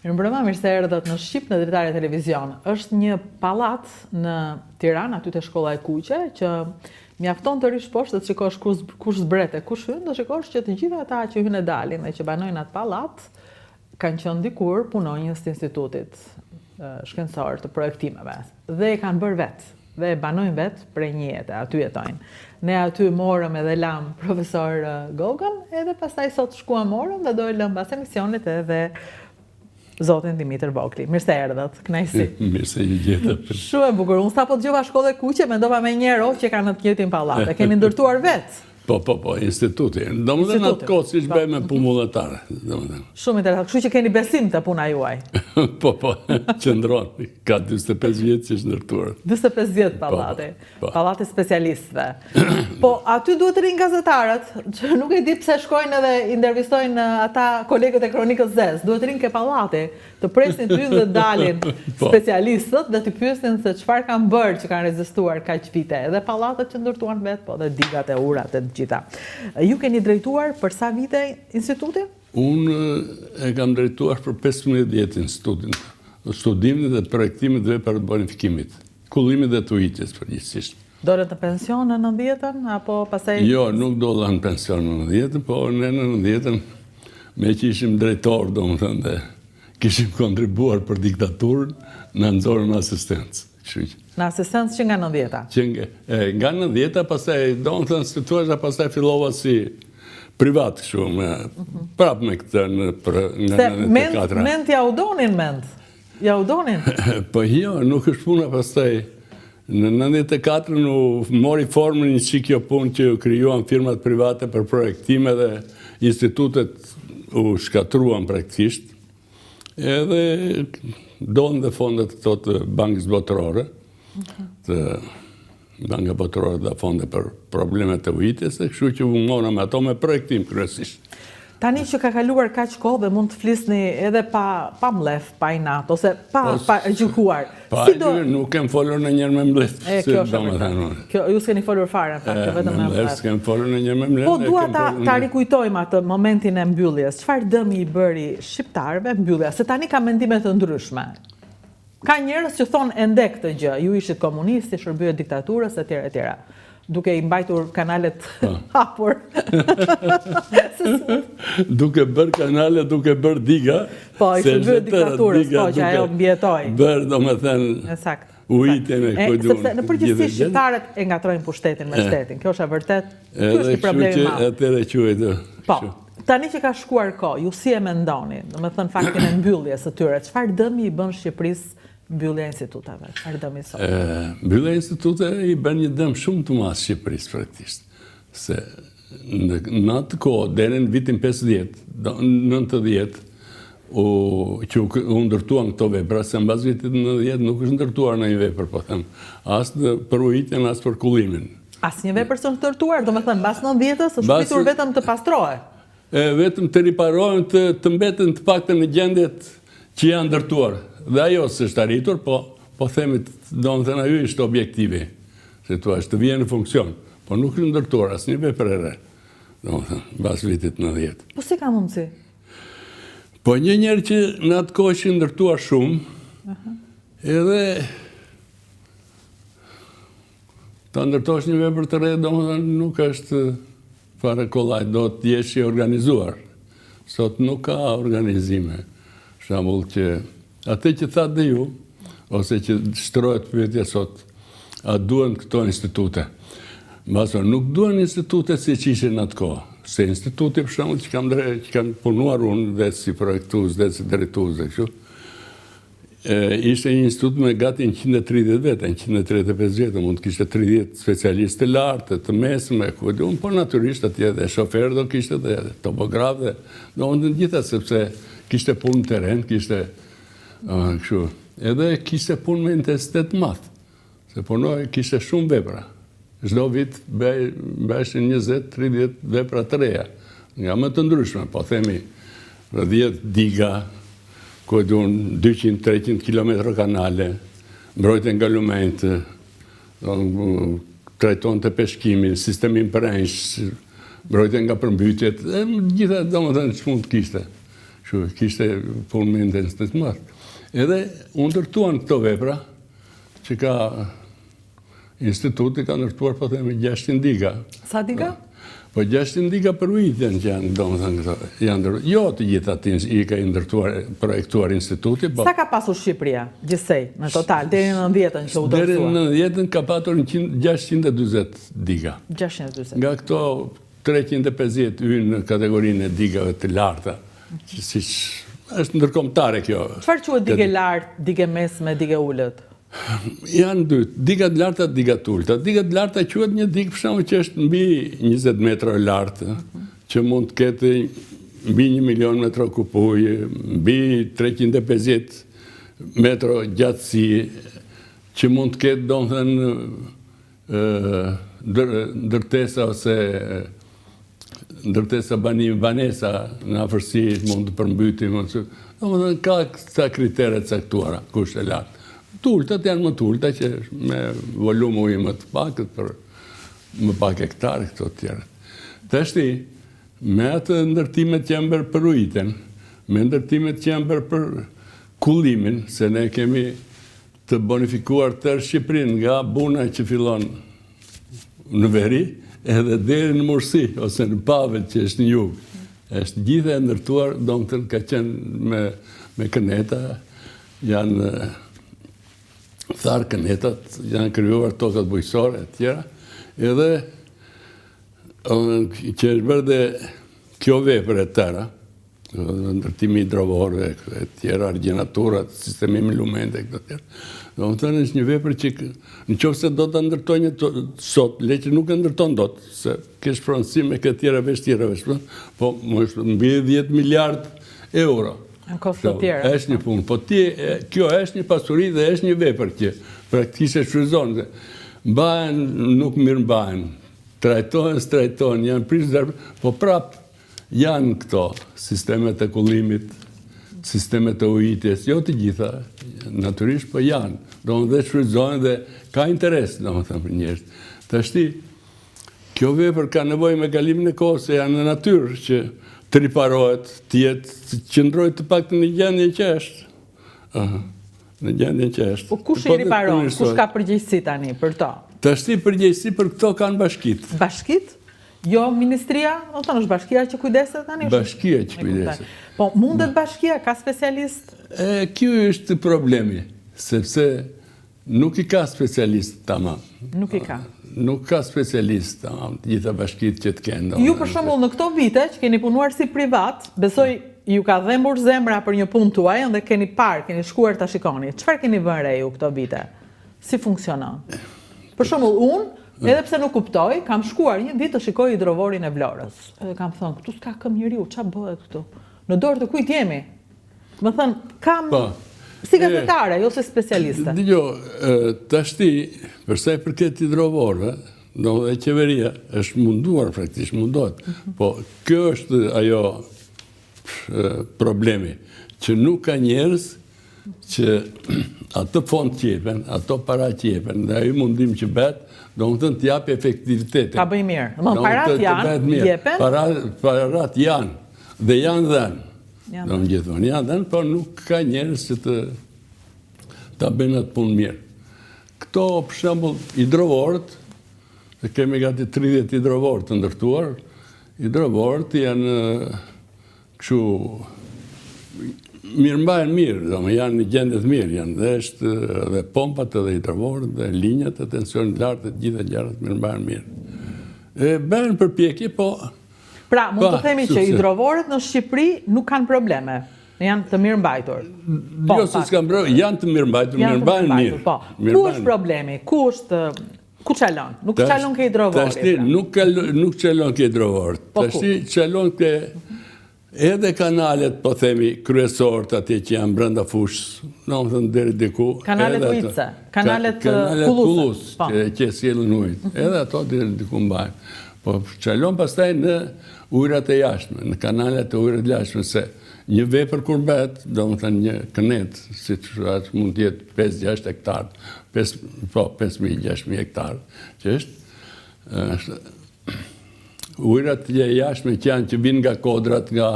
Mirëmbrëma, mirë se erdhët në Shqip në Dritare Televizion. Është një pallat në Tiranë, aty te shkolla e Kuqe, që mjafton të rish poshtë të shikosh kush zbrete, kush hyn, do shikosh që të gjithë ata që hyn e dalin dhe që banojnë atë pallat kanë qenë dikur punonjës të institutit shkencor të projektimeve dhe e kanë bërë vetë dhe e banojnë vetë prej një jete, aty jetojnë. Ne aty morëm edhe lam profesor Gogën, edhe pastaj sot shkuam morëm dhe do e lëm pas emisionit edhe zotin Dimitër Vogli. Mirë se erdhët, kënaqësi. Mirë se ju gjetët. Shumë e bukur. Unë sapo dëgjova shkollë Kuqe, mendova me njëro që kanë të njëjtin pallat. E keni ndërtuar vetë? Po, instituti. Domethënë atë kohë siç bëjmë me pumullëtare. Shumë interesant. Kështu që keni besim te puna juaj. Po, qëndron. Ka 45 vjet që është ndërtuar. 45 vjet pallati. Pallati specialistëve. Po aty duhet të rinë gazetarët, që nuk e di pse shkojnë edhe intervistojnë ata kolegët e Kronikës Zez. Duhet të rinë ke pallati, të presin ty dhe dalin specialistët dhe të pyesin se çfarë kanë bërë që kanë rezistuar kaq vite. Edhe pallatet që ndërtuan vetë, po dhe digat e urat e gjitha. Ju keni drejtuar për sa vite institutin? Unë e kam drejtuar për 15 vjet institutin. Studimit dhe projektimit dhe për bonifikimit. Kullimit dhe të ujtjes përgjithsisht. Dole të pension në 90-ën, apo pasaj... Jo, nuk dole në pension në 90-ën, po ne në 90-ën me që ishim drejtor, do më thënë, dhe kishim kontribuar për diktaturën, në nëzorën asistencë. Në asistencë që nga 90-a? Nga 90-a, pastaj, do më thënë, situaja pastaj fillova si privat, shumë, prapë me këtë në 94-a. Ment ja udonin, ment? Ja udonin? Po jo, nuk është puna pastaj. Në 94 në mori formën një qikjo punë që krijuan firmat private për projektime dhe institutet u shkatruan praktikisht. Edhe donë dhe fondet të bankës botërore, të banka botërore dhe fonde për problemet të ujitjes, e kështu që u mora me ato me projektim kryesisht. Tani që ka kaluar kaq kohë dhe mund të flisni edhe pa mlef, pa inat, ose pa gjykuar. Nuk kem folur në njërë me mlef. Ju s'keni folur fare, në fakt, vetëm me mlef. S'kem folur në njërë me mlef. Po dua ta rikujtojmë atë momentin e mbylljes. Çfarë dëmi i bëri shqiptarëve mbyllja? Se tani ka mendime të ndryshme. Ka njerëz që thonë ende këtë gjë, ju ishit komunisti, shërbyet diktaturës, etj. Duke i mbajtur kanalet hapur. Duke bërë kanale, duke bërë diga. Po, i shërbyet diktaturës, po, që ajo mbjetoj. Bërë, do me thënë, ujitën e kujdunë. Sepse në përgjithësi shqiptarët e ngatrojnë pushtetin me shtetin. Kjo është e vërtet, kjo është një problem i madh. Atere quajtë. Po, tani që ka shkuar kohë, ju si e mendoni, do me thënë faktin e mbylljes së tyre, çfarë dëmi i bën Shqipërisë mbyllja e instituteve? Çfarë dëmi sot? Mbyllja e instituteve i bën një dëm shumë të madh Shqipërisë praktikisht. Se në atë kohë, deri në vitin 50, 90, që u ndërtuan këto vepra, se mbas vitit 90 nuk është ndërtuar në një vepër, po them, as për ujitjen, as për kullimin. As një vepër së ndërtuar, do me thënë, mbas 90-s është pritur vetëm të pastrohe. Vetëm të riparohen, të mbeten të paktën në gjendjet që janë ndërtuar. Dhe ajo s'është arritur, po themit, do më thënë, ajo ishte objektivi. Se tu ashtë të vjen në funksion. Po nuk është ndërtuar, asë një vepër e re. Do më thënë, bas vitit 90. Po si ka mundësi? Po një njerë që në atë kohë që ndërtuar shumë, edhe ta ndërtosh një vepër të re, do më thënë, nuk është fare kollaj, do të jesh i organizuar. Sot nuk ka organizime. Shambull që atë që thatë dhe ju, ose që shtrojët pyetje sot, a duen këto institute? Maso, nuk duen institute si që ishe në atë kohë. Se instituti për shembull që kam punuar unë dhe si projektues dhe si drejtues dhe kështu, ishte një institut me gati 130 vete, 135 vete, mund të kishte 30 specialistë të lartë, të mesme, po natyrisht atje dhe shofer do kishte dhe topograf dhe do mund të gjitha, sepse kishte punë në teren, kishte kështu. Edhe kishte punë me intensitet madh, se punoj kishte shumë vepra. Çdo vit bëheshin 20-30 vepra të reja, nga më të ndryshme, po themi 10 diga, ku duan 200-300 kilometra kanale, mbrojtje nga lumenjtë, trajton të peshkimin, sistemin prenjsh, mbrojtje nga përmbytjet, gjitha do më thënë që mund të kishte. kishte punë me intensitet të madh. Edhe u ndërtuan këto vepra që ka instituti ka ndërtuar po themi 600 diga. Sa diga? Po 600 diga për ujitjen që janë, domethënë këto janë jo të gjitha i ka ndërtuar, projektuar instituti, po. Sa ka pasur Shqipëria gjithsej në total deri në 90-ën që u dorëzua? Deri në 90-ën ka patur 640 diga. 640. Nga këto 350 hyn në kategorinë e digave të larta, që siç është ndërkombëtare kjo. Çfarë quhet digë lart, digë mesme, digë ulët? Janë dy, digat larta, digat ulta. Digat larta quhet një digë për shembull që është mbi 20 metra lartë, që mund të ketë mbi 1 milion metra kup ujë, mbi 350 metra gjatësi, që mund të ketë domethënë ndërtesa ose ndërtesa banesa në afërsi mund të përmbyti, domethënë ka këta kritere të caktuara, kush e lartë. Tultat janë më tulta që me volum ujë më të pakët për më pak hektarë këto të tjera. Tashti, me atë ndërtimet që janë bërë për ujitjen, me ndërtimet që janë bërë për kullimin, se ne kemi të bonifikuar tërë Shqipërinë nga buna që fillon në veri, edhe deri në Mursi, ose në Pavel që është në jug. Është gjithë e ndërtuar, domethënë ka qenë me këneta, janë tharë kënetat, janë krijuar tokat bujqësore e tjera, edhe që është bërë dhe kjo vepër e tëra, ndërtimi hidrovorëve e tjera, argjenaturat, sistemi lumente e këto tjera. Domethënë është një vepër që nëse do ta ndërtojnë sot, le që nuk e ndërton dot, se kesh pronësi me këtë tjera vesh, po mbi 10 miliard euro. Në kosto tjera. Është një punë, po kjo është një pasuri dhe është një vepër që praktikisht e shfryzon. Mbahen, nuk mirë mbahen, trajtohen, janë prishë, po prap janë këto sistemet e kullimit, sistemet e ujitjes, jo të gjitha, natyrisht, po janë. Dhe shfryzojnë dhe ka interes, domethënë për njerëz. Tashti, kjo vepër ka nevojë me kalimin e kohës, se janë në natyrë që të riparohet, të qëndrojë të paktën në gjendje që është. Në gjendje që është. Po kush i riparon? Kush ka përgjegjësi tani për to? Tashti përgjegjësi për këto kanë bashkitë. Bashkitë? Jo ministria? Do të thonë është bashkia që kujdeset tani? Bashkia që kujdeset. Po mundet bashkia, ka specialist? Ky është problemi, sepse nuk i ka specialist tamam. Nuk i ka. Nuk ka specialist, gjitha bashkitë që të kenë. Ju për shembull në këto vite që keni punuar si privat, besoj ju ka dhembur zemra për një punë tuaj dhe keni parë, keni shkuar ta shikoni. Çfarë keni vënë re ju këto vite? Si funksionon? Për shembull unë, edhe pse nuk kuptoj, kam shkuar një ditë të shikoj hidrovorin e Vlorës. Edhe kam thënë, këtu s'ka këm njeriu, ç'a bëhet këtu? Në dorë të kujt jemi? Më thënë, kam si gazetare, jo se specialiste. Dgjoj, tashti, përsa i përket hidrovorëve, dhe qeveria është munduar, praktikisht mundohet, po kjo është ajo problemi, që nuk ka njerëz që ato fond që jepen, ato para që jepen, dhe ajo mundim që bet, do më thënë t'japi efektivitetin. Ta bëj mirë. Parat janë, jepen? Parat janë, dhe janë dhenë. Do më gjithmonë janë dhenë, por nuk ka njerëz që ta bëjnë atë punë mirë. Këto, për shembull, hidrovorët, dhe kemi gati 30 hidrovorë të ndërtuar, hidrovorët janë kështu mirëmbajnë mirë, janë në gjendje të mirë, janë dhe pompat edhe hidrovorët dhe linjat e tensionit lartë, të gjitha gjërat mirëmbajnë mirë. Bëhen përpjekje, po pra, mund të themi që hidrovorët në Shqipëri nuk kanë probleme, janë të mirë mbajtur. Jo, se s'kanë probleme, janë të mirë mbajtur, mirë mbajnë mirë. Ku është problemi? Ku qalon? Nuk qalon ke hidrovorit? Tashti, nuk qalon ke hidrovorit. Tashti, qalon ke edhe kanalet, po themi, kryesorët atje që janë brenda fushës, në më thënë deri diku. Kanalet ujtëse, kanalet kullus, që sjellën ujtë, edhe ato deri diku mbajnë. Po qalon pastaj në ujrat e jashtme, në kanalet e ujrat e jashtme, se një vepër kur bëhet, do më thënë një kënet, si të mund të jetë 5-6 hektarë, 5.000-6.000 hektarë, që është ujrat e jashtme që janë që vinë nga kodrat, nga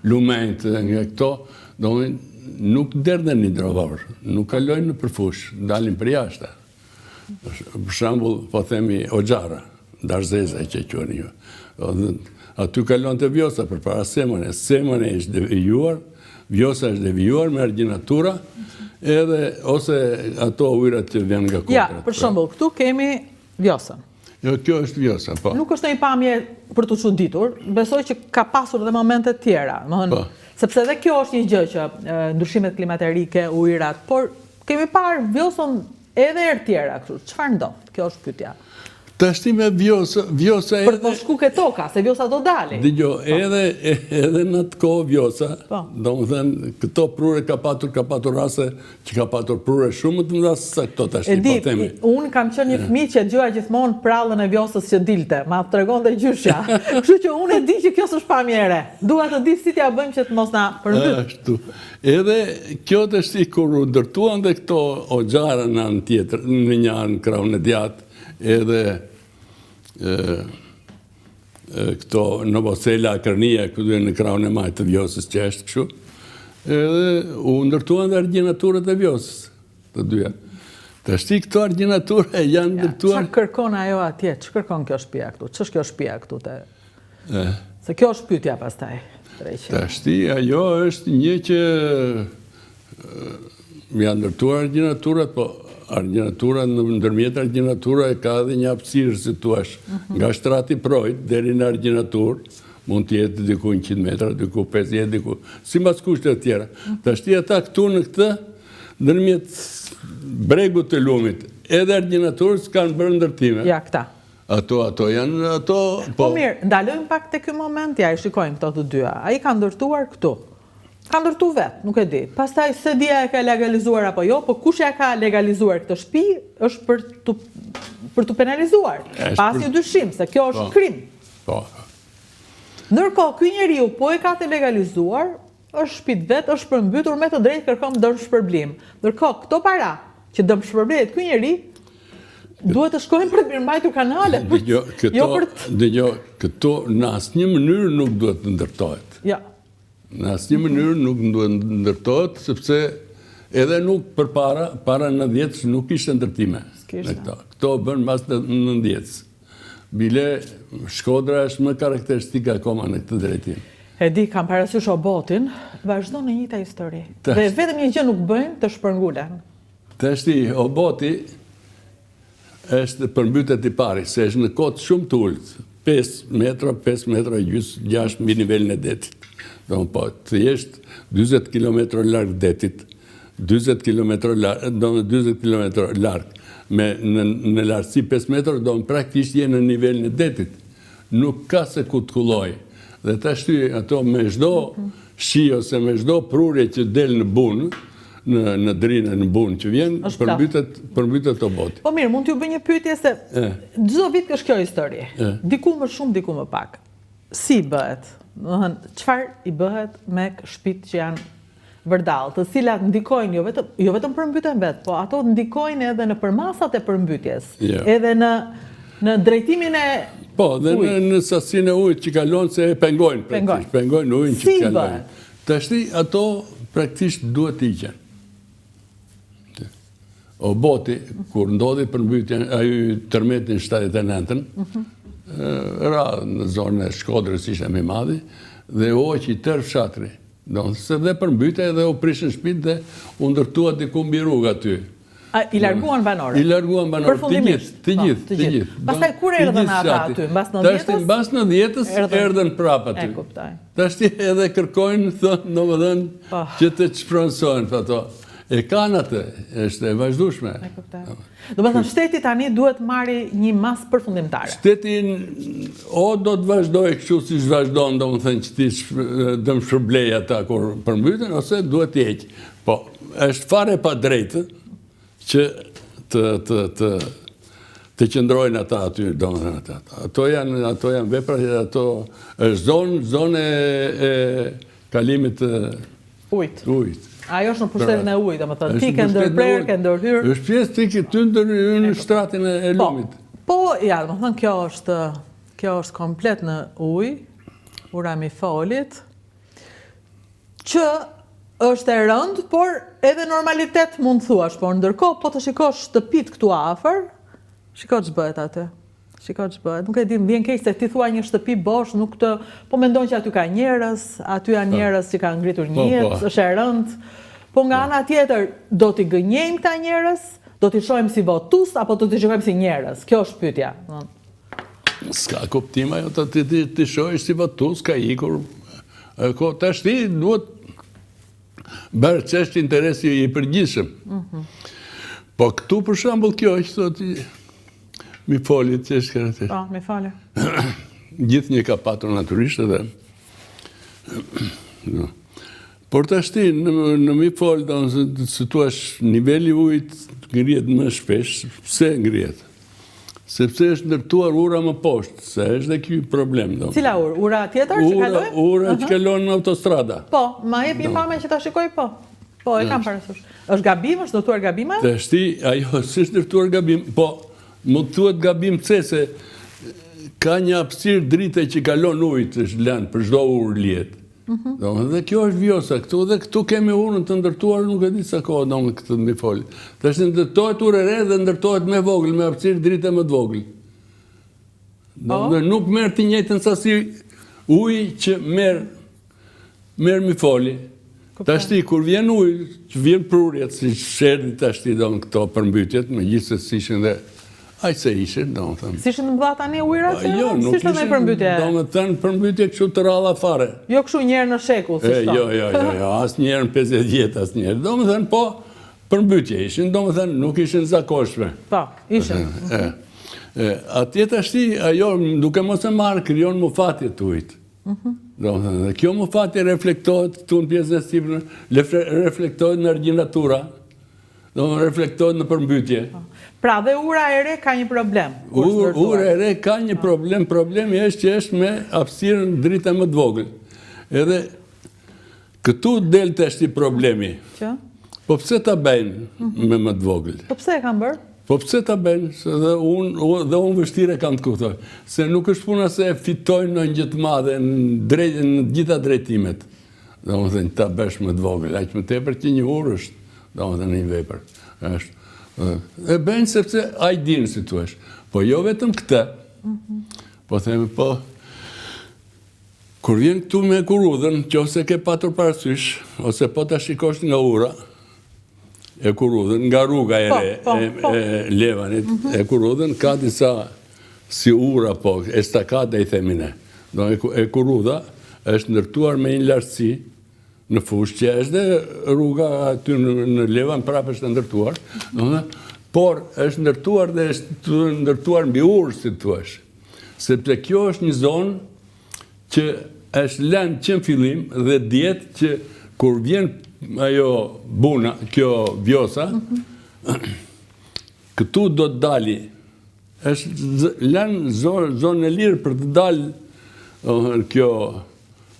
lumenjt, nga këto, nuk derdhen një hidrovar, nuk kalojnë në përfush, dalin për jashta. Për shembull, po themi oxhara, darzeza që quhen ju. Aty kalon të vjosa përpara semëne. Semëne është devijuar, vjosa është devijuar me argjinatura, edhe ose ato ujrat që vjen nga kodrat. Ja, për shembull, këtu kemi vjosën. Jo, kjo është vjosa, po. Nuk është një pamje për të çuditur, besoj që ka pasur edhe momente tjera, sepse edhe kjo është një gjë që ndryshimet klimaterike, ujrat, por kemi parë vjosën edhe herë tjera kështu. Çfarë ndodh? Kjo është pyetja. Tashti me vjosa për të shku ke toka, se vjosa do dalin. Dëgjoj, edhe në atë kohë vjosa, domethënë këto prure ka patur raste që ka patur prure shumë të mëdha se këto tashti, po themi. Unë kam qenë një fëmijë që dëgjoja gjithmonë prallën e vjosës që dilte, ma tregonte gjyshja. Kështu që unë e di që kjo s'është pamje e re. Dua të di si t'ja bëjmë që të mos na përmbyt. Ashtu. Edhe kjo tashti kur u ndërtuan dhe këto oxhara në anë tjetër, në një anë krahun e djathtë, edhe këto Novosela, Kërnia, këtu në krahun e majtë të vjosës që është kështu, edhe u ndërtuan dhe argjinaturat e vjosës, të dyja. Tashti këto argjinatura janë ndërtuar... Çfarë kërkon ajo atje? Që kërkon kjo shtëpia këtu? Ç'është kjo shtëpia këtu? Se kjo është pyetja pastaj. Tashti ajo është një që janë ndërtuar argjinaturat, po argjinatura, në ndërmjet argjinatura e ka edhe një hapësirë, si thuaç, nga shtrati projt deri në argjinatur, mund të jetë diku 100 metra, diku 50, diku, sipas kushteve të tjera. Tashti ata këtu në këtë, ndërmjet bregut të lumit, edhe argjinaturës kanë bërë ndërtime. Ja, këta. Ato janë, Po mirë, ndalojmë pak te ky moment, ja i shikojmë këto të dyja. Ai ka ndërtuar këtu. Ka ndërtu vetë, nuk e di. Pastaj se dia e ka legalizuar apo jo, po kush ja ka legalizuar këtë shtëpi është për të penalizuar. Pas një dyshim, se kjo është krim. Ndërkohë, ky njeriu po e ka të legalizuar, është shtëpi vetë, është përmbytur me të drejtë kërkon dëmshpërblim. Ndërkohë, këto para që dëmshpërblehet ky njeri, duhet të shkojnë për të mirëmbajtur kanale. Dëgjoj, këto në asnjë mënyrë nuk duhet të ndërtohet. Ja. Në asnjë mënyrë nuk duhet ndërtohet, sepse edhe nuk para 90-s nuk ishte ndërtime. Këto bën mbas 90-s. Bile Shkodra është më karakteristika akoma në këtë drejtim. E di, kam parasysh Obotin, vazhdon në njëjta histori. Dhe vetëm një gjë nuk bëjnë, të shpërngulen. Tashti Oboti është përmbytet i pari, se është në kot shumë të ulët, 5 metra gjys, 6 mbi nivelin e detit. Po, të jeshtë 20 km larg detit, 20 km larg, në lartësi 5 metrë, do në praktisht je në nivelin e detit. Nuk ka se ku të kulloj. Dhe ta shty ato me çdo shi ose me çdo prurje që del në bunë, në drinë, në bunë që vjen, përmbytet Oboti. Po mirë, mund t'ju bëj një pyetje se çdo vit është kjo histori. Diku më shumë, diku më pak. Si bëhet? Çfarë i bëhet me shtëpitë që janë vërdall, të cilat ndikojnë jo vetëm përmbyten vetë, po ato ndikojnë edhe në përmasat e përmbytjes, edhe në drejtimin e po, dhe në sasinë e ujit që kalon se e pengojnë ujin që kalon. Tashti ato praktikisht duhet të hiqen. Oboti, kur ndodhi përmbytjen, ai tërmetin 79-ën, ra në zonën e Shkodrës ishte më i madhi, dhe hoqi tërë fshatri. Se dhe përmbyte dhe u prishën shtëpitë dhe u ndërtua diku mbi rrugë aty. I larguan banorët? I larguan banorët, të gjithë. Pastaj kur erdhën ata aty? Mbas 90-s? Mbas 90-s erdhën prapë aty. Tashti edhe kërkojnë, thonë, domethënë, që të shpronsohen ato. E kanë atë, është e vazhdueshme. Do të thënë, shteti tani duhet marri një mas përfundimtare. Shteti o do të vazhdojë kështu si vazhdon, do të thënë që ti dëmshpërblej ata kur përmbyten, ose duhet të heqë. Po, është fare pa drejtë që të qëndrojnë ata aty, do të thënë ata. Ato janë vepra, ato është zonë e kalimit ujit. Ajo është në pushtetin e ujit, domethënë ti ke ndërprer, ke ndërhyr. Është pjesë ti ke ty ndërhyr në shtratin e lumit. Po, ja, domethënë kjo është Kjo është komplet në ujë, ura mifolit, që është e rëndë, por edhe normalitet mund thuash, por ndërkohë po të shikosh shtëpit këtu afër, shiko që bëhet aty. Shiko që bëhet. Nuk e di, më vjen keq se ti thua një shtëpi bosh, nuk të, po mendon që aty ka njerëz, aty janë njerëz që kanë ngritur një jetë, është e rëndë. Po nga ana tjetër, do t'i gënjejmë këta njerëz, do t'i shohim si votus, apo do t'i shohim si njerëz? Kjo është pyetja. S'ka kuptim ajo të t'i shohësh si votus, ka ikur. Tash ti duhet bërë çështë interesi i përgjithshëm. Po këtu për shembull kjo që thotë mi folit që është kërëtë. Po, mi fali. Gjithë një ka patur naturisht edhe. Por të ashti, në mi folit, se tu është nivelli ujt ngrihet më shpesh. Pse ngrihet? Sepse është ndërtuar ura më poshtë, se është dhe kjo problem. Cila ura? Ura tjetër që kaloj? Ura që kalon në autostrada. Po, ma jep një pame që ta shikoj, po. Po, e kam parasysh. Është gabim, është ndërtuar gabim? Të ashti, ajo, si është ndërtuar gabim, po, mund të thuhet gabim se ka një hapësirë drite që kalon ujtë është lanë për çdo urë lihet. Dhe kjo është vjosa këtu, dhe këtu kemi urën të ndërtuar, nuk e di sa kohë domë këtë të mi foli. Tash ndërtohet urë e re dhe ndërtohet me vogël, me hapësirë drite më të vogël. Nuk merr të njëjtën sasi ujë që merr mi foli. Tashti, kur vjen ujë, që vjen prurjet, si shërdi tashti domë këto përmbytjet, me gjithë se si ishin dhe aq se ishin, do më thëmë. Si ishin në mëdha tani ujra që? Jo, nuk ishin, do më thënë përmbytje kështu të ralla fare. Jo kështu njerë në shekull, si shto. Jo, asë njerë në 50 vjetë, asë njerë. Do më thënë, po, përmbytje ishin, do më thënë, nuk ishin zakonshme. Po, ishin. Atje tashti, ajo, duke mos e marrë, kryon më fatje të ujtë. Dhe kjo më fatje reflektohet të në pjesën e sipërme, reflektohet në argjinatura, reflektohet në përmbytye. Pra dhe ura e re ka një problem. Ura e re ka një problem, problemi është që është me hapësirën drita më të vogël. Edhe këtu del të është i problemi. Që? Po pse ta bëjnë me më të vogël? Po pse e kam bërë? Po pse ta bëjnë? Dhe unë vështire kam të kuptoj. Se nuk është puna se fitojnë në një të madhe në gjitha drejtimet. Dhe më thënë, ta bësh më të vogël. Aq më tepër që një urë është, dhe më thënë një vepër. E bëjnë sepse a i dinë si tu është. Po jo vetëm këte. Po themi, po, kur vjen këtu me kurudhën, që ose ke patur parasysh, ose po ta shikosh nga ura, e kurudhën, nga rruga e re, e Levanit, e kurudhën, ka disa si ura, po, estakada i themine. E kurudha është ndërtuar me një lartësi në fushë, që është dhe rruga aty në Levan prapë është ndërtuar, por është ndërtuar dhe është ndërtuar mbi urë, si të thuash. Sepse kjo është një zonë që është lënë që në fillim dhe djetë që kur vjen ajo buna, kjo vjosa, këtu do të dali. është lënë zonë e lirë për të dalë kjo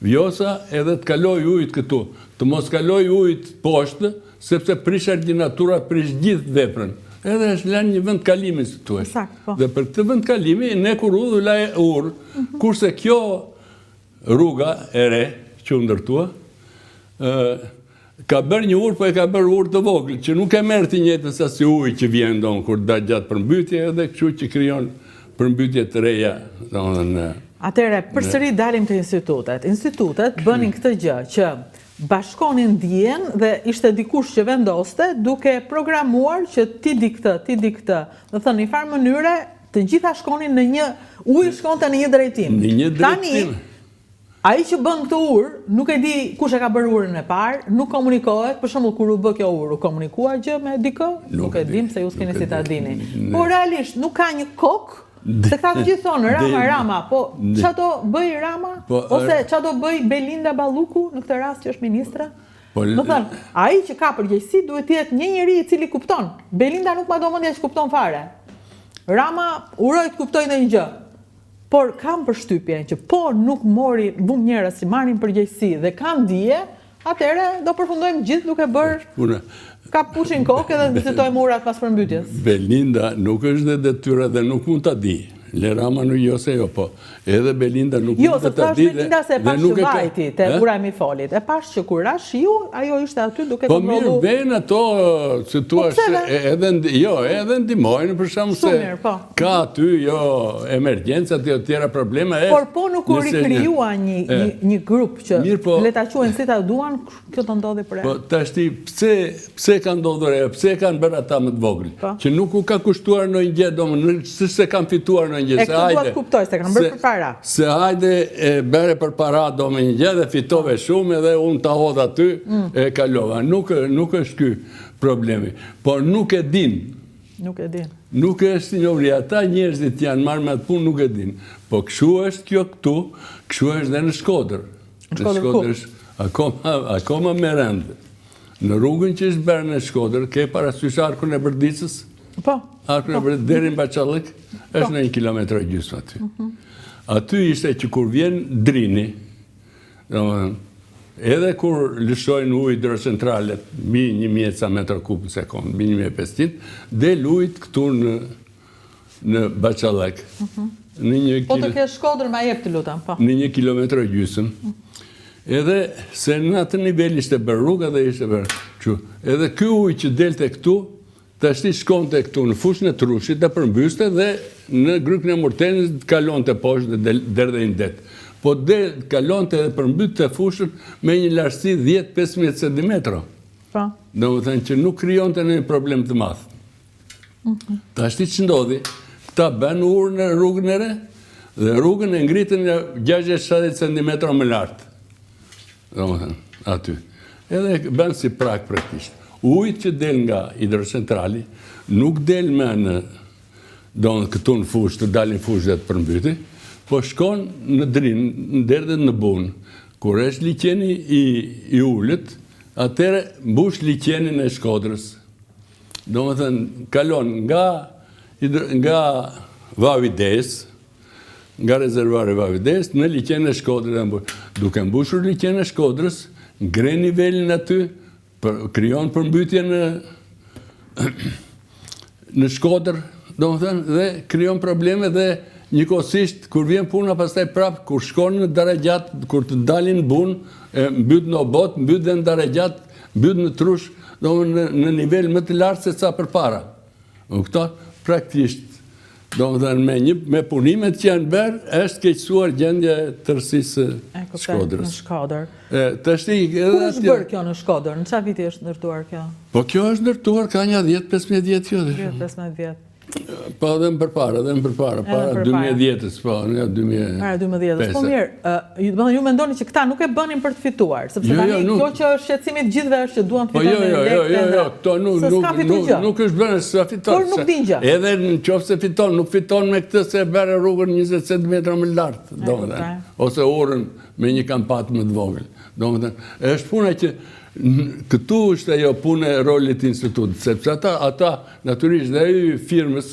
vjosa edhe të kaloj ujtë këtu. Të mos kaloj ujtë poshtë, sepse prish argjinatura, prish gjithë veprën. Edhe është lënë një vend kalimi, si tu është. Dhe për këtë vend kalimi, ne kur udhë la e urë, kurse kjo rruga e re, që u ndërtua, ka bërë një urë, po e ka bërë urë të vogël, që nuk e merë të njëjtën sa si ujë që vjen donë, kur da gjatë përmbytje, edhe kështu që kryon përmbytje të reja. Atere, përsëri dalim të institutet. Institutet bënin këtë gjë, që bashkonin dijen dhe ishte dikush që vendoste duke programuar që ti di këtë. Dhe thënë, një farë mënyre, të gjitha shkonin në një, ujë shkonte në një drejtim. Në një drejtim. Ai që bën këtë urë, nuk e di kush e ka bërë urën e parë, nuk komunikohet, për shembull kur u bë kjo urë, u komunikua gjë me dikë? Nuk e dim se ju s'keni si ta dini. Po realisht nuk ka një kokë, se këta të gjithë thonë Rama, po ç'a do bëj Rama? Ose ç'a do bëj Belinda Balluku në këtë rast që është ministre? Do thënë, ai që ka përgjegjësi duhet të jetë një njeri i cili kupton. Belinda nuk ma do mendja që kupton fare. Rama uroj të kuptoj ndonjë gjë. Por kam përshtypjen që po nuk mori bum njerëz që marrin përgjegjësi dhe kanë dije, atëherë do përfundojmë gjithë duke bërë ka pushin kokë edhe vizitojmë urat pas përmbytjes. Belinda nuk është dhe detyra dhe nuk mund ta di. Lerama nuk jo se jo, po edhe Belinda nuk Jo, se të thash Belinda se e pash që vajti, te ura mi folit. E pash që kur rash ju, ajo ishte aty duke Po kontrollu. mirë, ven ato, që tu është, edhe ndimojnë, për shumë se ka aty, jo, emergjencat, jo tjera probleme. Por po nuk u rikrijua një grup që le ta quajnë si ta duan, kjo të ndodhi për e. Po, tashti, pse ka ndodhur e, pse kanë bërë ata më të vogël? Që nuk u ka kushtuar në një gjë, se kanë fituar në një gjë. E këtë duat kuptoj, se kanë bërë për para. Se hajde e bere për para do me një gjë dhe fitove shumë edhe unë ta hodha aty e kalova. Nuk është ky problemi, por nuk e din. Nuk e din. Nuk është njohuri, ata njerëzit janë marrë me atë punë, nuk e din. Po kështu është kjo këtu, kështu është dhe në Shkodër. Në Shkodër është akoma me rend. Në rrugën që është bërë në Shkodër, ke parasysh arkun e Brdicës? Po. Arkun e Brdicës, deri në Baqallëk, është në 1,5 kilometër aty. Aty ishte që kur vjen drini, edhe kur lëshojnë ujë hidrocentralet, mbi 1.000 metra kub në sekundë, mbi 1.500, del ujët këtu në Baqallëk. Po të kesh Shkodër ma jep të lutam, po. Në 1,5 kilometër. Edhe se në atë nivel ishte bërë rruga dhe ishte bërë që. Edhe ky ujë që delte këtu, të ashti shkonte këtu në fushën e Trushit dhe përmbyste dhe në Grykën e Murtenit kalon të poshtë dhe derdhe i ndet. Po kalon të dhe përmbyte të fushën me një lartësi 10-15 cm. Dhe më thënë që nuk kryon të një problem të madhë. Të ashti që ndodhi, këta ben urë në rrugën e re dhe rrugën e ngritën në 60-70 cm më lartë. Dhe më thënë, aty. Edhe ben si prak praktisht. Ujtë që del nga hidrocentrali nuk del me në këtu në fushë, të dalin fushë dhe të përmbyti, po shkon në drinë, në derë dhe në bunë. Kur është liqeni i ullët, atëre mbush liqenin e Shkodrës. Do më thënë, kalon nga Vavides, nga rezervuari Vavides, në liqenin e Shkodrës. Duke mbushur liqenin e Shkodrës, ngre nivelin aty, kryon përmbytje në Shkodër, do më thënë, dhe kryon probleme dhe njëkohësisht, kur vjen puna pastaj prapë, kur shkon në Daregjat, kur të dalin bunë, mbyt në Obot, mbyt dhe në Daregjat, mbyt në Trush, do më në nivel më të lartë se ca për para. Këto, praktisht, do më thënë, me punimet që janë berë, është keqësuar gjendje tërësisë Shkodrës. Në Shkodër. Kur është bërë kjo në Shkodër? Në qa viti është ndërtuar kjo? Po kjo është ndërtuar ka një 10-15 vjetë kjo. 10-15 vjetë. Po dhe më përpara, para 2010-ës, po, nga 2005. Para 2010-ës, po mirë, ju mendoni që këta nuk e bënin për të fituar, sepse tani kjo që është shqetësimit gjithve është që duan të fitojnë në lekë të ndra. Jo, nuk është bërë se fiton. Por nuk din gjë. Edhe në qoftë se fiton, nuk fiton me këtë se bërë rrugën 20 cm më lartë, ose orën me një kampat më të vogël. Është puna që këtu është ajo punë e rolit institutit, sepse ata naturisht dhe e firmës,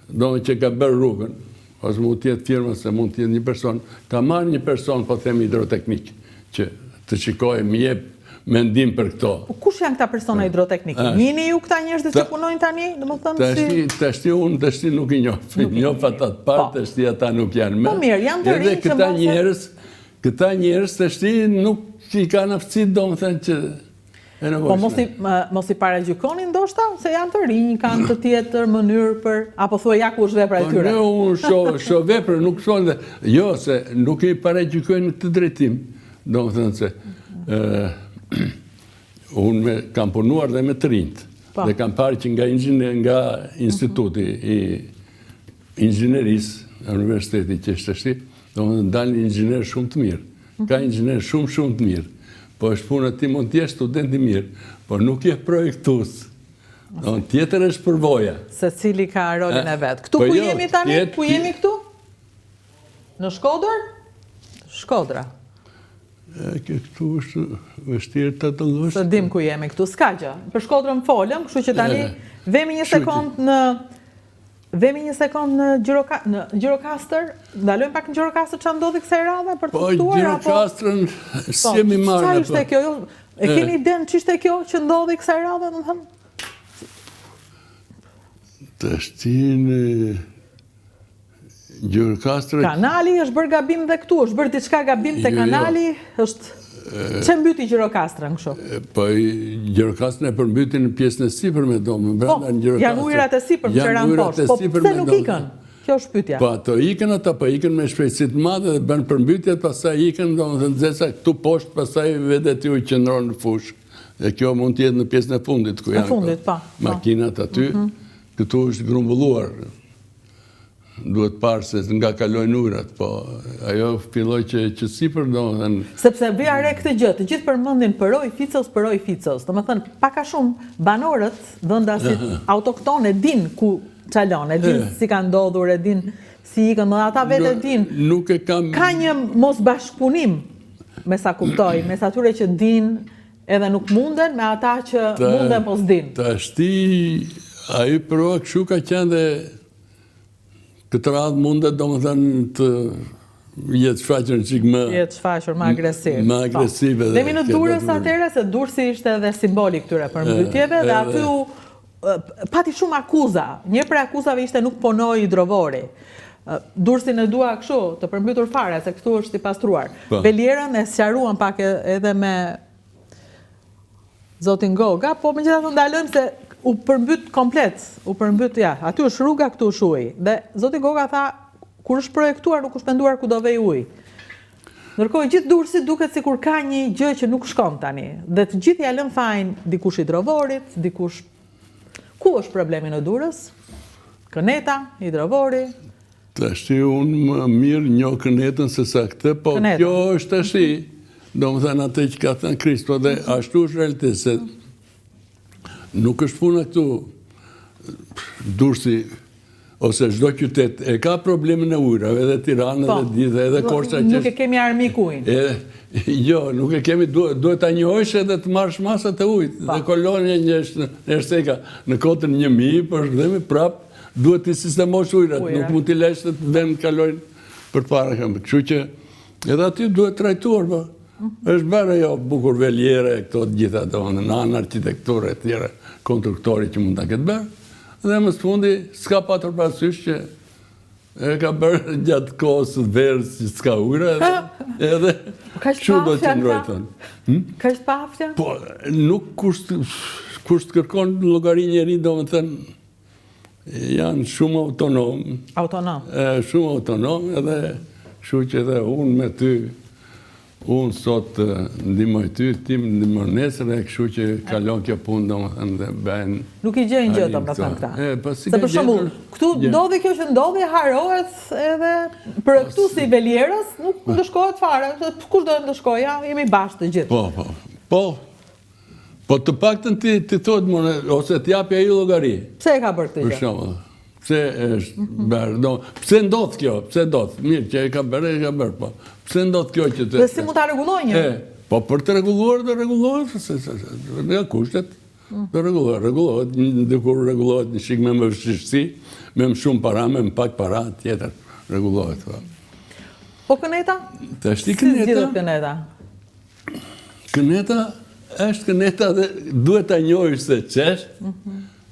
do që ka bërë rrugën, ose mund tjetë firmës, se mund tjetë një person, ka marrë një person, po themi hidroteknik, që të shikoj, më jep mendim për këto. Kush janë këta persona hidroteknikë? Njini ju këta njerëzit që punojnë tani? Tashti nuk i njof ata të parë, tashti ata nuk janë me. Po mirë, janë të rinjë që mos... Këta njerëz tashti nuk i kanë aftësi, do më thënë që e nevojshme. Po mos i paragjykoni ndoshta, se janë të rinj, kanë të tjetër mënyrë për, apo thua ja ku është vepra e tyre? Po unë shoh vepra, nuk shoh dhe, jo, se nuk i paragjykojnë në të drejtim, do më thënë se unë kam punuar dhe me të rinjt, dhe kam parë që nga instituti i inxhinerisë, universiteti që është ashti, do më dalë një inxhiner shumë të mirë. Ka inxhiner shumë të mirë. Po është puna ti mund t'jesh student i mirë, por nuk je projektus. Tjetër është përvoja. Se cili ka rolin e vetë. Këtu ku jemi tani? Ku jemi këtu? Në Shkodër? Shkodra. Këtu është vështirë të të lështë. Së dim ku jemi këtu. Ska gjë. Për Shkodrën folëm, kështu që tani vemi një sekund në... Vemi një sekund në Gjirokastër, ndalojmë pak në Gjirokastër që ndodhi kësaj radhe për të kuptuar? Po, Gjirokastrën si jemi marrë. Qa ishte kjo? E keni iden që ishte kjo që ndodhi kësaj radhe? Të shtinë Gjirokastra... Kanali është bërë gabim dhe këtu, është bërë diçka gabim te kanali, është... Që mbyti Gjirokastra në kështu? Po, Gjirokastra e përmbyti në pjesën e sipërme, Po, janë ujrat e sipërme që ranë poshtë, po pse nuk ikën? Kjo është pyetja. Po, ato ikën ata, po ikën me shpejtësi të madhe dhe bën përmbytjet, pastaj ikën, domethënë nxesa këtu poshtë, pastaj vedet ju qëndron në fushë. Dhe kjo mund të jetë në pjesën e fundit ku janë makinat aty. Këtu është grumbulluar. Duhet parë se nga kalojnë ujrat, po ajo filloi që sipër domethënë. Sepse vija re këtë gjë, të gjithë përmendin Përoj Ficos. Domethënë pak a shumë banorët, vendasit autoktone din ku çalon, e din si ka ndodhur, e din si ikën, dhe ata vetë e din. Nuk e kam. Ka një mos bashkëpunim, me sa kuptoj, mes atyre që din edhe nuk munden, me ata që munden po s'din. Tashti ai Përoj kështu ka qenë dhe këtë radhë mundet domethënë të jetë shfaqur çik më... Jetë shfaqur më agresiv. Më agresive. Dhe në Durrës atëherë, se Durrësi ishte edhe simboli këtyre përmbytjeve, dhe aty pati shumë akuza. Një prej akuzave ishte nuk ponoi hidrovori. Durrësin e dua kështu, të përmbytur fare, se këtu është i pastruar. Velierën e sqaruan pak edhe me zotin Goga, po megjithatë ndalojmë se u përmbyt komplet, aty është rruga, këtu është uji. Dhe zoti Goga tha, kur është projektuar, nuk është menduar ku do vej uji. Ndërkohë gjithë Durrësi duket sikur ka një gjë që nuk shkon tani. Dhe të gjithë ja lën fajin dikush hidrovorit, dikush... Ku është problemi në Durrës? Këneta, hidrovori. Tashti unë më mirë njoh kënetën se sa këtë, po kjo është tashti. Domethënë atë që ka thënë Kristo, dhe ashtu është realitet se nuk është puna këtu. Durrësi ose çdo qytet e ka problemin e ujrave, edhe Tirana, edhe Korça. Nuk e kemi armik ujin. Jo, nuk e kemi, duhet ta njohësh edhe të marrësh masat e ujit. Dhe kolonja një është seka në kotën 1000, për shëndemi prap, duhet të sistemosh ujrat, nuk mund t'i lesh të vend kalojnë përpara. Kështu që edhe aty duhet trajtuar, po. Është bërë jo bukur veliere, këto të gjitha në anë arkitekture e tjera, konstruktori që mund të këtë bërë. Dhe më së fundi, s'ka patër parasysh që e ka bërë gjatë kohës të verës që s'ka ujra, edhe që do të ndrojton. Ka është paftja? Po, nuk kur të kërkon në llogari njeri, do më thënë, janë shumë autonom. Autonom? Shumë autonom, edhe shu që edhe unë me ty, unë sot ndihmoj ty, ti më ndihmon nesër, e kështu që kalon kjo punë domethënë dhe bëhen. Nuk i gjejnë gjë domethënë këta. Se për shembull, këtu ndodhi kjo që ndodhi, harohet edhe për këtu si velierës, nuk ndëshkohet fare. Kush do të ndëshkojë? Ja, jemi bashkë të gjithë. Po të paktën ti thotë ose të japi ai llogari. Pse e ka bërë këtë gjë? Për shembull. Pse është bërë? Pse ndodh kjo? Pse ndodh? Mirë që e ka bërë, po. Pse ndodh kjo që të... Dhe si mund ta rregullojë një? Po për të rregulluar, do rregullohet, nga kushtet, do rregullohet, dikur rregullohet një shik me më vështirësi, me më shumë para, me më pak para, tjetër, rregullohet. Po Këneta? Si zgjidhet Këneta? Këneta është Këneta dhe duhet ta njohësh se ç'është,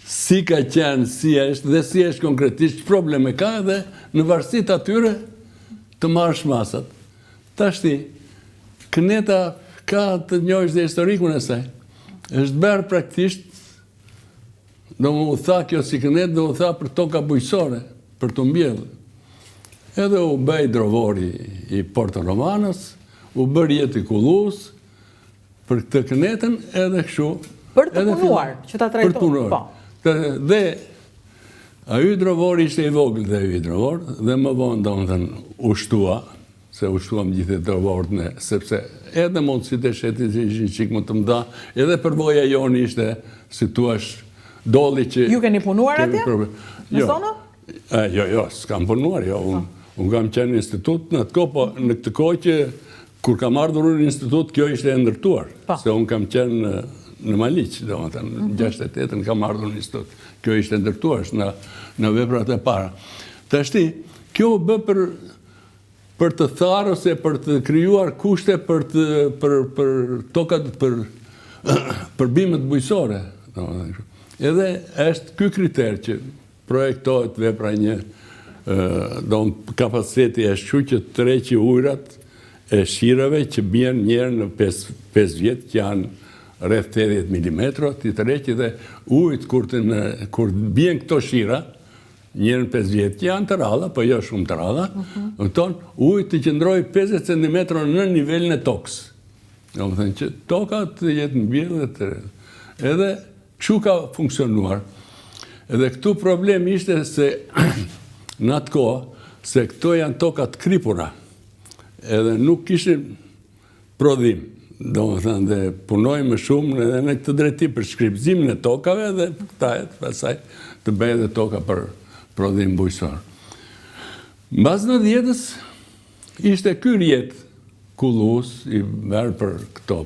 si ka qenë, si është, dhe si është konkretisht, që probleme ka, dhe në varësi të atyre të marrësh masat. Tashti, Këneta ka të njohësh dhe historikun e saj. Është bërë praktisht, do më u tha kjo si Kënet, do u tha për toka bujqësore, për të mbjellë. Edhe u bëj hidrovori i Porto Romanës, u bërë jetë i Kullus, për këtë Kënetën edhe kështu. Për të punuar, që ta trajton. Për të punuar. Dhe a hidrovori ishte i vogël dhe hidrovor, dhe më vonë do më thënë ushtua, se ushtuam gjithë hidrovorët, sepse edhe mundësit e shetit që ishin qik më të mda, edhe përvoja joni ishte, si tu është doli që... Ju keni punuar atje? Në zonë? Jo, s'kam punuar, jo. Unë kam qenë në institut në atë kohë, po në këtë kohë që kur kam ardhur në institut, kjo ishte e ndërtuar. Se unë kam qenë në Maliq, do më thënë, në 68-ën kam ardhur në institut. Kjo ishte ndërtuar në veprat e para. Tashti, kjo bë për të tharë ose për të krijuar kushte për tokat, për bimet bujqësore. Edhe është ky kriter që projektohet vepra një kapaciteti e shqu që të reqi ujrat e shirave që bjen njerë në 5 vjetë, që janë rreth 80 mm, të reqi dhe ujt kur bjen këto shira, njerë në 5 vjetë, që janë të ralla, po jo shumë të ralla, ujt të qëndroj 50 cm në nivelin e tokës. Do më thënë që toka të jetë në bjellë të redhë. Edhe që ka funksionuar. Edhe këtu problem ishte se në atë kohë, se këto janë tokat kripura. Edhe nuk kishin prodhim. Do më thënë dhe punojmë shumë edhe në këtë drejti për shkripzimin e tokave dhe këtajet pasaj të bëjë dhe toka për prodhim bujësor. Mbas në 10-ës ishte ky rjetë kullus, i merë për këto,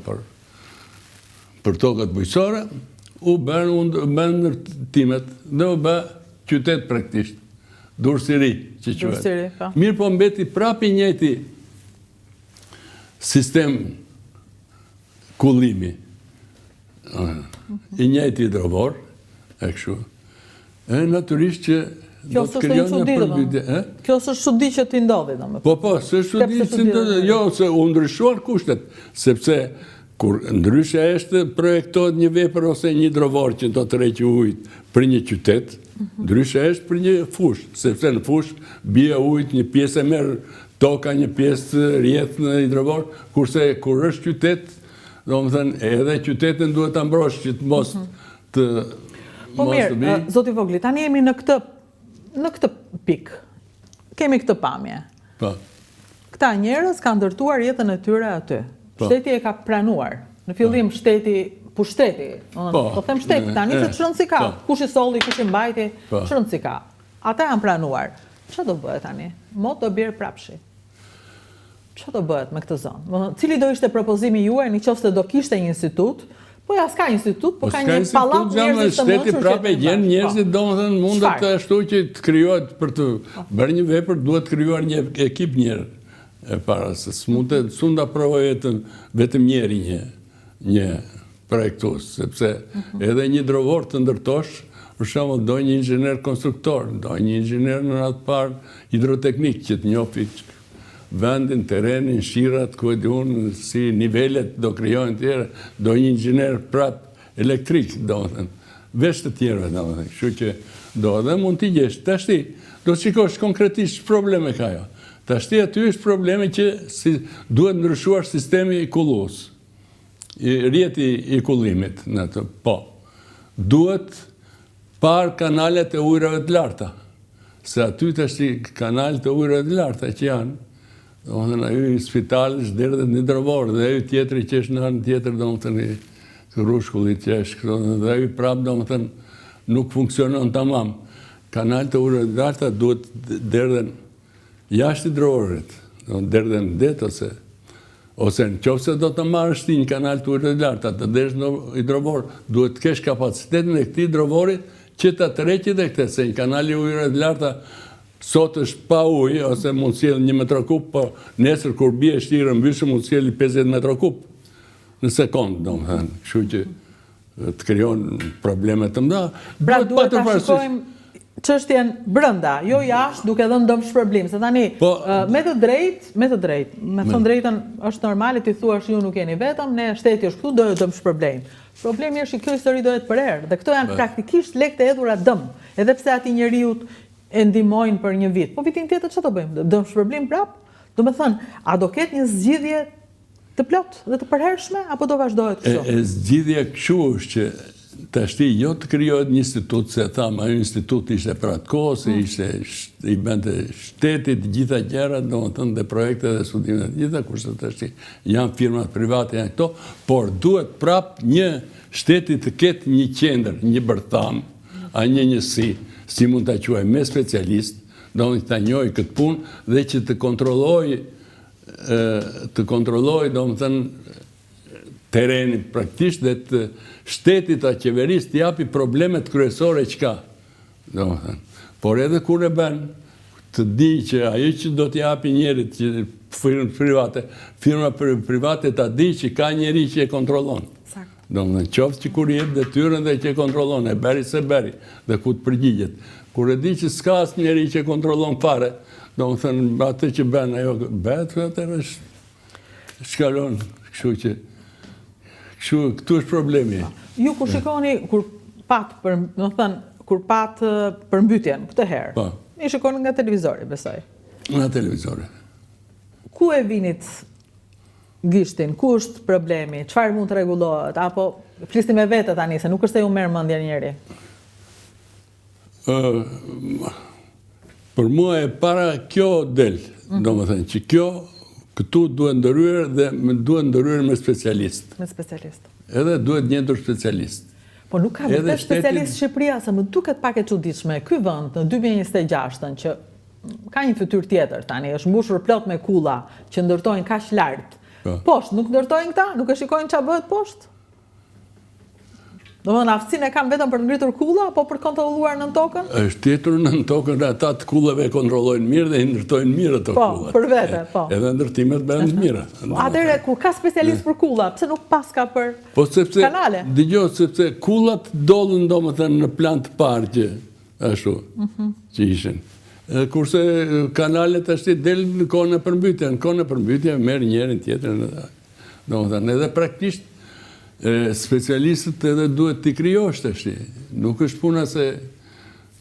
për tokat bujësore, u bërë ndërtimet dhe u bërë qytet praktisht, Durësiri, që quhet. Mirë po mbeti prapi njëti sistem kullimi, i njëti hidrovor, e këshu. E naturisht që kjo së është një çudi, kjo së çudi që ti ndodhi, Po, së çudi që ndodhi, jo, se u ndryshuar kushtet, sepse kur ndryshe është projektohet një vepër ose një hidrovor që do të reqi ujt për një qytet, ndryshe është për një fush, sepse në fush bie ujt, një pjesë e merë toka, një pjesë rjeth në hidrovor, kurse kur është qytet, do më thënë, edhe qytetin duhet të ambrosh që të mos të Po mirë, Zoti Vogli, tani jemi në këtë pikë. Kemi këtë pamje. Këta njerëz kanë ndërtuar jetën e tyre aty. Shteti e ka pranuar. Në fillim pushteti. Po them shteti, tani se çrënd si ka. Kush i solli, kush i mbajti, çrënd si ka. Ata janë pranuar. Çfarë do bëhet tani? Mot do bjerë prapshi. Çfarë do bëhet me këtë zonë? Cili do ishte propozimi juaj nëse do kishte një institut? Po ja s'ka institut, po ka një pallat njerëzit të mençur. Shteti prapë gjen njerëzit, domethënë mundet të ashtu që të krijohet për të bërë një vepër, duhet të krijuar një ekip njerëz e para se s'mund ta provojë vetëm njeri një projektues, sepse edhe një hidrovor të ndërtosh, për shembull, do një inxhinier konstruktor, do një inxhinier në atë parë hidroteknik që të njohë vendin, terenin, shirat, ku e di unë, si nivellet do krijojnë tjera, do një inxhinier prap elektrik, do më thënë, veç të tjerëve, do më thënë, kështu që do edhe mund t'i gjesh. Tashti, do të shikosh konkretisht probleme ka jo. Tashti aty është probleme që duhet ndryshuar sistemi i kullus, rjeti i kullimit, në të, po. Duhet par kanalet e ujrave të larta, se aty tashti kanalet e ujrave të larta që janë, do më thënë, ajo i spitalit shderë dhe një hidrovor, dhe ajo tjetëri që është në anë tjetër, do më thënë, të rushkullit që është, dhe ajo prapë, do më thënë, nuk funksionon tamam. Kanalet e ujrave të larta duhet derdhen jashtë hidrovorit, derdhen në det, ose në qofë se do të marrë shti një kanal të ujrave të larta, të desh në hidrovor, duhet të kesh kapacitetin e këti hidrovorit që të reqi dhe këte, se një kanali ujrave të larta sot është pa ujë, ose mund sjell 1 metër kub, po nesër kur bie shtira mbyshë mund sjell 50 metër kub në sekond, do më thënë. Kështu që të krijon probleme të mëdha. Pra duhet ta shikojmë çështjen brenda, jo jashtë, duke dhënë dëmshpërblim. Se tani me të drejtë, me thënë drejtën është normale ti thuash ju nuk jeni vetëm, ne shteti është këtu, do ju dëmshpërblim. Problemi është që kjo histori dohet përerë, dhe këto janë praktikisht lekë të hedhura dëm, edhe pse atij njeriu e ndihmojnë për një vit. Po vitin tjetër çfarë do bëjmë? Dëmshpërblim prap? Do të thënë, a do ketë një zgjidhje të plot dhe të përhershme apo do vazhdohet kështu? E zgjidhja kështu është që tashti jo të krijohet një institut, se thamë, ajo institut ishte për atë kohë, se ishte i bënte shtetit, gjitha gjërat, domethënë dhe projektet dhe studimet të gjitha, kurse tashti janë firmat private, janë këto, por duhet prap një shteti të ketë një qendër, një bërtham, a një njësi, si mund të quaj me specialist, do të njohë këtë punë dhe që të kontrolloj, do më thënë, terenin praktisht dhe të shtetit a qeverisë të japi problemet kryesore që ka. Do më thënë. Por edhe kur e ben, të di që ajo që do t'japi njerit, firma private ta di që ka njeri që e kontrollon. Do më thënë, qoftë që kur jep detyrën dhe që e kontrollon, e beri se beri, dhe ku të përgjigjet. Kur e di që s'ka asë njeri që kontrolon fare, do më thënë, atë që ben, ajo betë, atër shkallon, kështu që, këtu është problemi. Ju kur shikoni, kur pat përmbytjen, këtë herë, i shikoni nga televizori, besoj. Nga televizori. Ku e vinit gishtin? Ku është problemi? Çfarë mund të rregullohet? Apo flisni me vete tani, se nuk është se ju merr mendja njëri. Për mua e para kjo del, domethënë që këtu duhet ndërhyer dhe duhet ndërhyer me specialist. Me specialist. Edhe duhet gjendur specialist. Po nuk ka vetë specialist Shqipëria, se më duket pak e çuditshme. Ky vend në 2026-ën që ka një fytyrë tjetër tani, është mbushur plot me kulla që ndërtojnë kaq lart. Poshtë nuk ndërtojnë këta, nuk e shikojnë ç'a bëhet poshtë. Domethënë aftësinë e kanë vetëm për të ngritur kulla apo për kontrolluar nën tokën? Është tjetër nën tokën, ata të kullave kontrollojnë mirë dhe i ndërtojnë mirë ato kullat. Po, për vete, po. Edhe ndërtimet bëhen mira. Atëherë kur ka specialist për kulla, pse nuk paska për kanale? Dëgjoj, sepse kullat dollën domethënë në plan të parë që ashtu që ishin. Kurse kanalet ashtu delën në kohën e përmbytjes, në kohën e përmbytjes merr njërin tjetrin, domethënë edhe praktikisht specialistët edhe duhet t'i krijosh tash. Nuk është puna se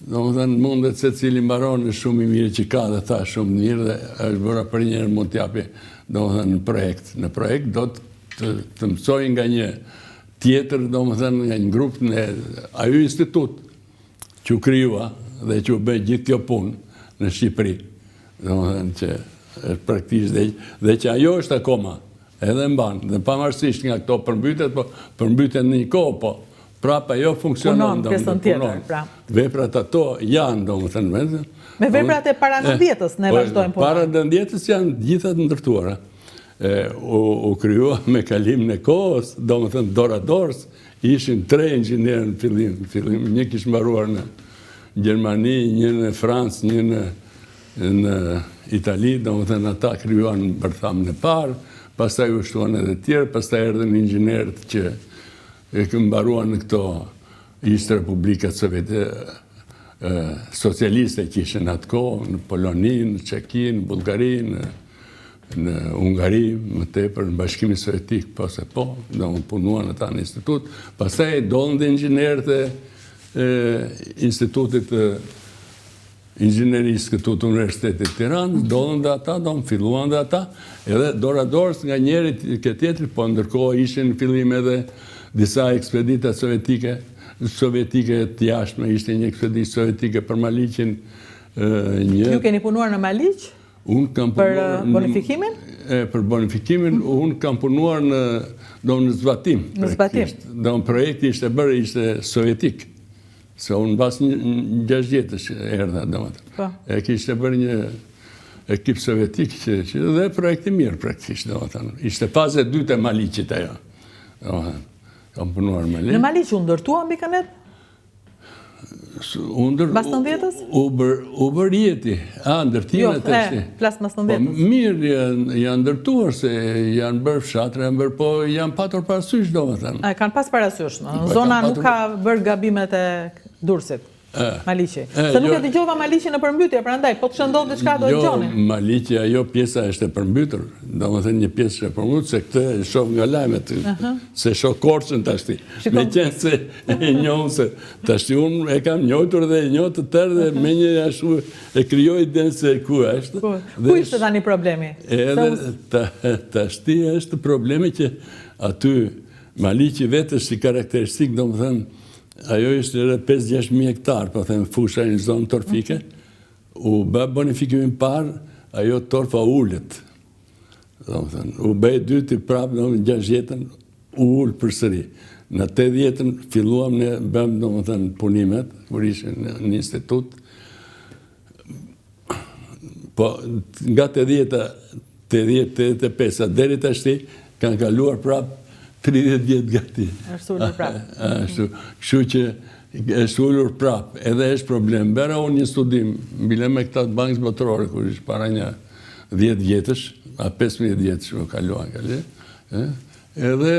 domethënë mundet se cili mbaron shumë i mirë që ka dhe tha shumë mirë dhe është bëra për njëherë mund t'japi domethënë në projekt. Në projekt do të mësoj nga një tjetër, domethënë nga një grup në ajo institut që u krijua dhe që u bë gjithë kjo punë në Shqipëri. Domethënë që është praktikisht dhe që ajo është akoma edhe mban, dhe pavarësisht nga këto përmbytjet, po përmbytjen në një kohë, po prapa jo funksionon. Punon pjesën tjetër, pra. Veprat ato janë, domethënë. Me veprat e para 90-s ne vazhdojmë punën. Para 90-s janë gjitha të ndërtuara. U krijua me kalimin e kohës, domethënë doradors, ishin 3 inxhinierë në fillim, një kishte mbaruar në Gjermani, një në Francë, një në Itali, domethënë ata krijuan bërthamën e parë. Pastaj u shtuan edhe tjerë, pastaj erdhën inxhinerët që e mbaruan në këto ishte Republikat Socialiste që ishin atë kohë, në Poloni, në Çeki, në Bullgari, në Ungari, më tepër në Bashkimin Sovjetik, do më punuan ata në institut. Pastaj dolën dhe inxhinerët e institutit inxhinerisë këtu të Universitetit Tiranës, dolën dhe ata, filluan dhe ata, edhe doradorës nga njëri ke tjetri, po ndërkohë ishin në fillim edhe disa ekspedita sovjetike të jashtme, ishte një ekspeditë sovjetike për Maliqin. Ju keni punuar në Maliq? Për bonifikimin? Për bonifikimin, unë kam punuar në zbatim. Në zbatim? Në projekti ishte bërë, ishte sovjetik. Se unë bas një 6 jetës erdha, domethënë. E kishte bërë një ekip sovjetik dhe projekti mirë praktikisht, domethënë. Ishte faza e dytë e Maliqit ajo. Domethënë, kam punuar në Maliq. Në Maliq u ndërtua mbi kanet? Bas 90-s? U bërë jeti. Ndërtimet e shti. Plas mas 90-s. Mirë janë ndërtuar, se janë bërë fshatra, po janë patur parasysh, domethënë. Kanë pas parasysh, zona nuk ka bërë gabimet e Durrësit, Maliqi. Se nuk e dëgjova Maliqi në përmbytje, prandaj, po të shëndodh diçka do dëgjoni. Jo, Maliqi, ajo pjesa është e përmbytur, domethënë një pjesë është e përmbytur, se këtë e shoh nga lajmet, se shoh Korçën tashti. Me qenë se e njohun se tashti unë e kam njohur dhe e njoh të tërë dhe me një ashtu e krijoj idenë se ku është. Ku ishte tani problemi? Tashti është problemi që aty Maliqi vetë si karakteristik, domethënë ajo ishte edhe 5-6.000 hektar, po them fusha në zonë torfike, u bë bonifikimin parë, ajo torfa ullet. U bë e dyti prapë në 60-ën, u ullë përsëri. Në 80-ën filluam ne bëm domethënë punimet, kur ishim në institut. Po nga 80-85 deri tashti kanë kaluar prapë 30 vjetë gati. Është ullur prapë. Kështu që është ullur prapë. Edhe është problem. Bera unë një studim, bile me këta bankës botërore, kur ishë para një 10 vjetësh, a 15 vjetësh u kaluan. Edhe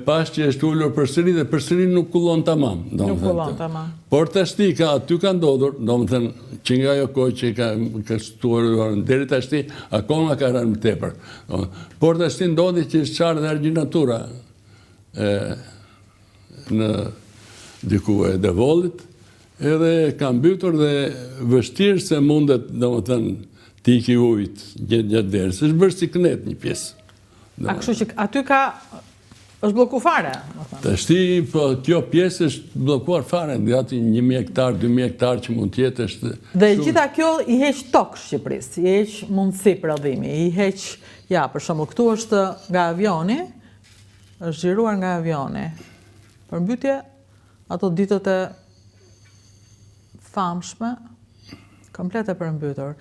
pas që është ullur përsëri dhe përsëri nuk kullon tamam. Nuk kullon tamam. Por të ashti aty ka ndodhur, do më thënë, që nga jo kohë që ka shtuar deri të ashti, akoma ka rënë më tepër. Por të ashti ndodhi që është qarë dhe argjinatura në diku e devollit, edhe ka mbytur dhe vështirë se mundet, do më thënë, ti ki ujtë gjatë derës. është bërë si kënet një pjesë. A kështu që aty është bloku fare? Të shti, kjo pjesë është blokuar fare, gati 1.000 hektar, 2.000 hektar që mund tjetë është... Dhe gjitha kjo i heq tokë Shqipëris, i heq mundësi për adhimi, i heq, ja, për shumë, këtu është nga avioni, është gjiruar nga avioni. Përmbytje, ato ditët e famshme, komplet e përmbytur.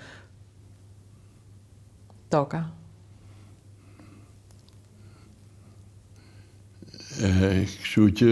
Toka. Kështu që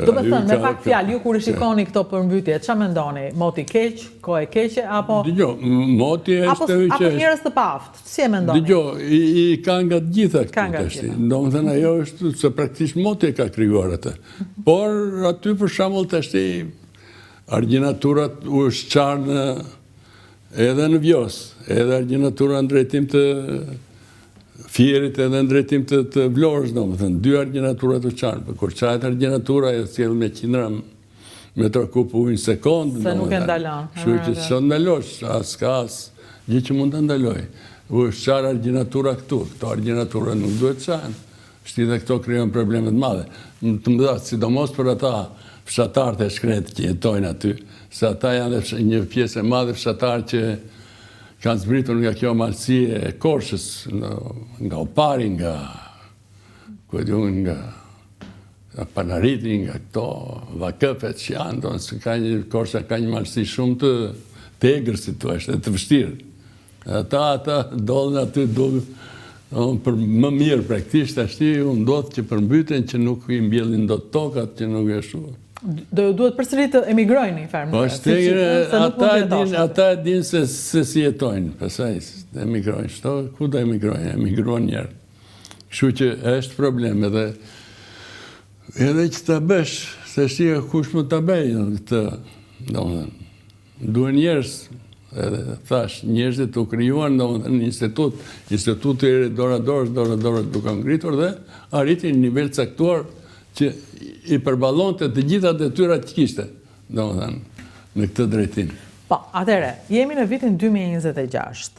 do me thënë, me pak fjalë, ju kur i shikoni këto përmbytje, ç'a mendoni? Moti keq, kohë e keqe, apo... Dëgjo, moti është... Apo njerëz të paftë, si e mendoni? Dëgjo, i ka nga gjitha këtu të shti. Do më thënë, ajo është se praktikisht moti e ka krijuar atë. Por aty për shembull të shti, argjinaturat u shqarnë edhe në Vjos, edhe argjinatura në drejtim të Fierit edhe në drejtim të Vlorës, do më thënë, 2 argjinaturat të qarnë, për kur qajt argjinatura e s'jellë me qindra metra kub ujnë sekundë. Se nuk e ndalon. Shu që s'o ndalosh, gjithë që mund të ndaloj. U është qarë argjinatura këtu, këto argjinatura nuk duhet qajnë. Shti dhe këto kryon problemet madhe. Të më dhatë, sidomos për ata fshatarët e shkretë që jetojnë aty, se ata janë një pjesë e madhe fshatarë që kanë zbritur nga kjo malësi e Korshës, nga Opari, nga Panariti, nga këto vakëpet që janë, Korsha ka një malësi shumë të egrë, si të është, të vështirë. Ata dolën aty për më mirë praktisht, ashti unë ndodhë që përmbyten që nuk i mbjellin do të tokat, që nuk e shumë. Do duhet përsëri të emigrojnë, fermë. Po, ata e dinë se si jetojnë, pasaj emigrojnë. Ku do emigrojnë? Emigrojnë njerë. Kështu që është problem edhe që ta bësh, se shtia kush më ta bëj këtë, duhen njerës, edhe thash, njerëzit u krijuan në instituti doradorës duke ngritur dhe arritin në nivel caktuar që i përbalonte të gjitha detyrat që kishte, në këtë drejtim. Po, atere, jemi në vitin 2026.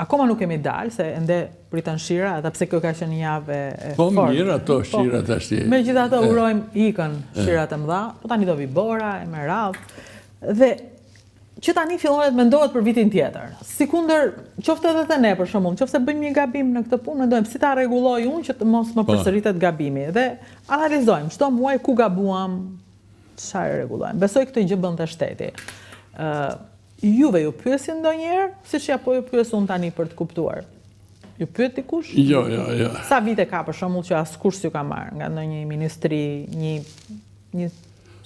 Akoma nuk kemi dalë, se ende pritan shira, edhe pse kjo ka qenë një javë e fortë. Po, mirë ato shirat ashti. Me gjitha të urojmë ikën shirat e mëdha, po tani do vi bora, e me radhë, dhe që tani fillohet mendohet për vitin tjetër. Sikundër, qoftë edhe të ne për shembull, qoftë se bëjmë një gabim në këtë punë, mendojmë si ta rregulloj unë që të mos më përsëritet gabimi dhe analizojmë çdo muaj ku gabuam, çfarë rregullojmë. Besoj këtë gjë bën të shteti. Juve ju pyesin ndonjëherë, siç apo ju pyes unë tani për të kuptuar. Ju pyet dikush? Jo. Sa vite ka për shembull që askush s'ju ka marrë nga ndonjë ministri, një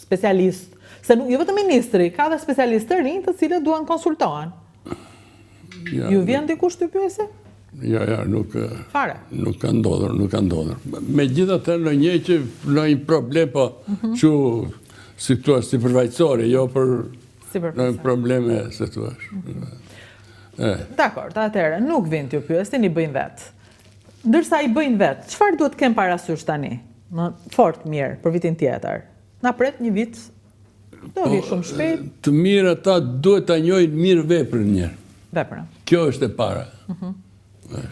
specialist? Se jo vetëm ministri, ka dhe specialistë të rinj të cilët duan konsultohen. Ju vjen dikush të pyese? Jo, nuk Fare. Nuk ka ndodhur. Megjithatë në një problem, po që si thua si përfaqësore, jo për probleme se thua. Dakor, atëherë nuk vin t'ju pyesin, i bëjnë vetë. Ndërsa i bëjnë vetë, çfarë duhet kem parasysh tani? Fort mirë për vitin tjetër. Na pret një vit. Do vi shumë shpejt. Të mirë ata duhet ta njohin mirë veprën njërë. Veprën. Kjo është e para.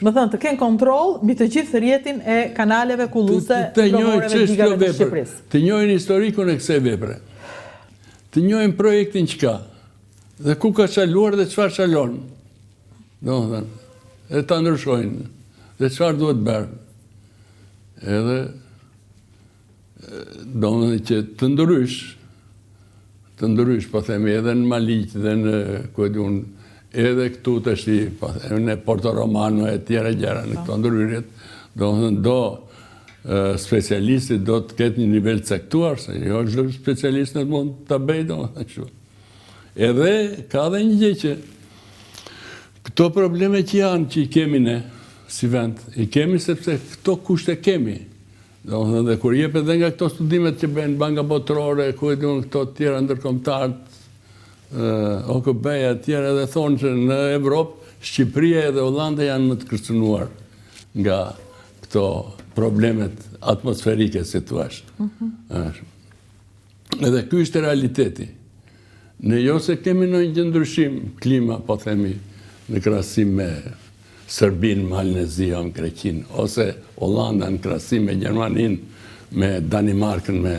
Më thënë, të kenë kontroll mbi të gjithë rrjetin e kanaleve kulluese provore dhe digave të Shqipërisë. Të njohin historikun e kësaj vepre. Të njohin projektin që ka. Dhe ku ka çaluar dhe çfarë çalon. Domethënë, e ta ndryshojnë. Dhe çfarë duhet bërë. Edhe domethënë që të ndrysh, po themi, edhe në Maliq dhe në edhe këtu të shti, në Porto Romano e tjera gjera, në këto ndryrjet, do specialistit do të ketë një nivel caktuar, se jo çdo specialist në mund të bëjë, do më thënë që. Edhe ka dhe një gjë që këto probleme që janë që i kemi ne, si vend, i kemi sepse këto kushte kemi. Dhe kur jepet dhe nga këto studimet që bëjnë banka botërore, këto tjera ndërkombëtarët, OKB-ja tjera, dhe thonë që në Evropë, Shqipëria dhe Hollanda janë më të kërcënuar nga këto problemet atmosferike, si thua. Edhe ky është realiteti. Ne jo se kemi ndonjë gjë ndryshim klima, po themi, në krahasim me Serbinë, Malnezinë, Greqinë, ose Hollanda në krahasim me Gjermaninë, me Danimarkën, me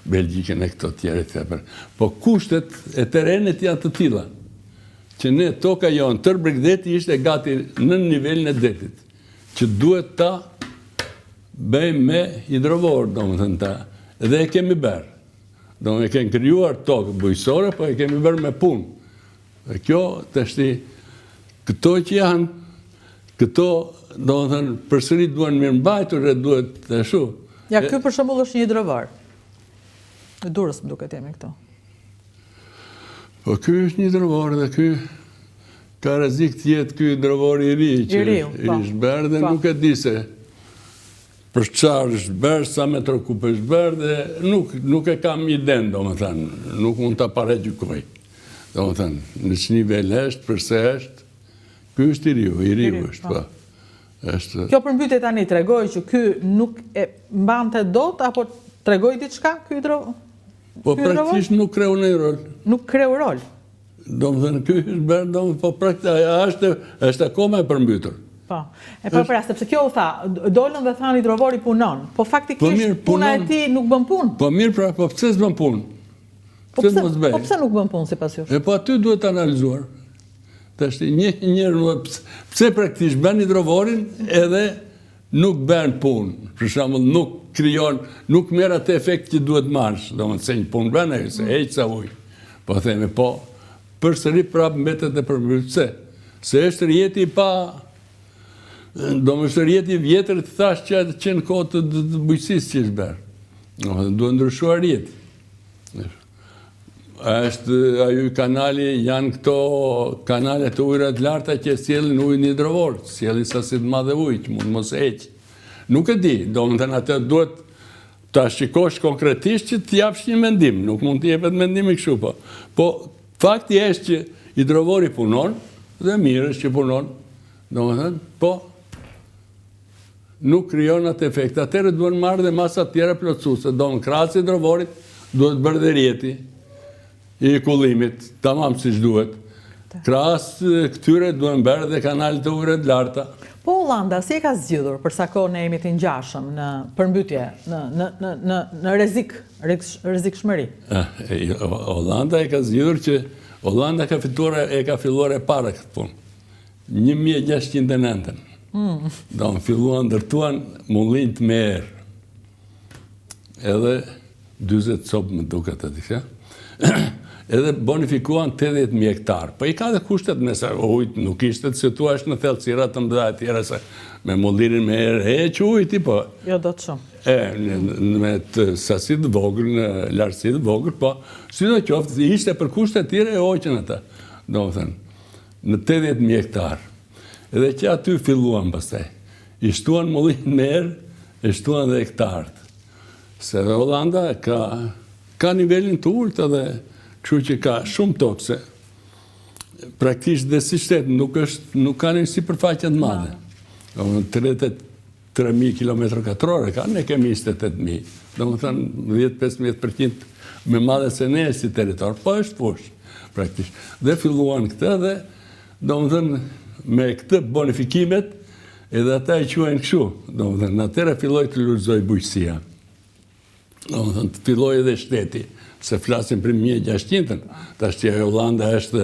Belgjikën e këto tjerë. Po kushtet e terrenit janë të tilla, që ne toka jonë, tërë Bregdeti ishte gati në nivelin e detit, që duhet ta bëjmë me hidrovor, domethënë ta, dhe e kemi bërë. E kemi krijuar tokë bujqësore, po e kemi bërë me punë. Dhe kjo të shti, këto që janë, këto, domethënë, përsëri duhen mirëmbajtur e duhet të shu. Ja, ky për shembull është një hidrovar. Në Durrës më duket jemi këto. Po ky është një hidrovar dhe ky ka rrezik të jetë ky hidrovar i ri që është bërë dhe nuk e di se për çfarë është bërë, sa metro kub është bërë dhe nuk e kam iden, domethënë, nuk mund ta paragjykoj. Domethënë, në ç'nivel nivel është, përse është, ky është i riu është, po. Kjo përmbytje tani tregoj që ky nuk e mbante dot apo tregoj diçka ky hidrovar? Po praktikisht nuk kreu në rol. Nuk kreu rol? Domethënë, ky është bërë, po praktikisht është akoma e përmbytur. Po, sepse kjo u tha, dolën dhe thanë hidrovori punon, po faktikisht puna e tij nuk bën punë. Po mirë, pra, po pse s'bën punë? Po pse nuk bën punë sipas jush? Po aty duhet analizuar. Tash njëherë pse praktikisht bën hidrovorin edhe nuk bën punë. Për shembull, nuk krijon, nuk merr atë efekt që duhet marrësh, domethënë se një punë bën ai, se heq sa ujë. Po themi, po përsëri prapë mbetet e përmbytur. Se është rjeti pa domethënë rjeti i vjetër të thash që në kohë të bujqësisë që është bërë. Duhet ndryshuar rjeti. Është ajo kanali, janë këto kanale të ujëra të larta që sjellin ujin hidrovor, sjellin sasi të madhe ujë që mund mos heq. Nuk e di, domethënë atë duhet ta shikosh konkretisht që të japsh një mendim, nuk mund të jepet mendimi kështu po. Po fakti është që hidrovori punon dhe mirë është që punon. Domethënë, po nuk krijon atë efekt. Atëherë duhen marrë dhe masa tjera plotësuese. Krahas hidrovorit duhet bërë dhe rjeti i kullimit, tamam siç duhet. Krahas këtyre duhen bërë dhe kanalet e ujëra të larta. Po Hollanda si e ka zgjidhur për sa kohë ne jemi të ngjashëm në përmbytye, në rrezikshmëri? Hollanda e ka zgjidhur që Hollanda ka filluar e para këtë punë. 1609. Filluan ndërtuan mullin të merë. Edhe 40 copë më duket të dikja. Edhe bonifikuan 80.000 hektarë. Po i ka dhe kushtet nëse ujtë nuk ishte të situash në thellësira të mëdha e tjera se me mullinin me erë që ujti, po. Jo do të shumë. Me të sasit të vogër, në lartësit të vogër, po, si do qoftë, ishte për kushtet tjera e oqën ata, do më thënë, në 80.000 hektarë. Edhe që aty filluan pastaj. I shtuan mullin me erë, i shtuan dhe hektarët. Se dhe Hollanda ka nivelin të ullt edhe kështu që ka shumë tokë, se praktikisht dhe si shtetë nuk ka një sipërfaqe të madhe. 33.000 km2, ne kemi 28.000. Do më thënë 10-15% me madhe se ne si territor, po është fush, praktikisht. Dhe filluan këtë dhe, do më thënë, me këtë bonifikimet, edhe ata i quajnë kështu, do më thënë, atëherë filloj të lulëzoj bujqësia. Do më thënë, të filloj edhe shteti, se flasim për 1600-ën, ta është që Hollanda është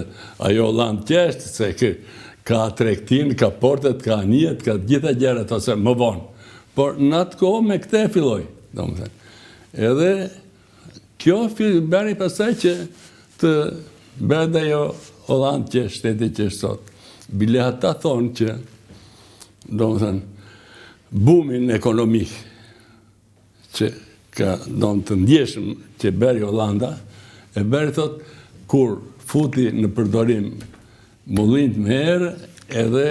ajo Hollandë që është, se ka tregtin, ka portet, ka anijet, ka gjitha gjerat, ose më vonë. Por në atë kohë me këte e filloj, do më thënë. Edhe kjo bëri pasaj që të bërë ajo Hollandë që është shteti që është sot. Bile ata thonë që, do më thënë, bumin ekonomik që ka do më të ndjeshëm që bërë Hollanda, e bërë thot, kur futi në përdorim mullin me erë edhe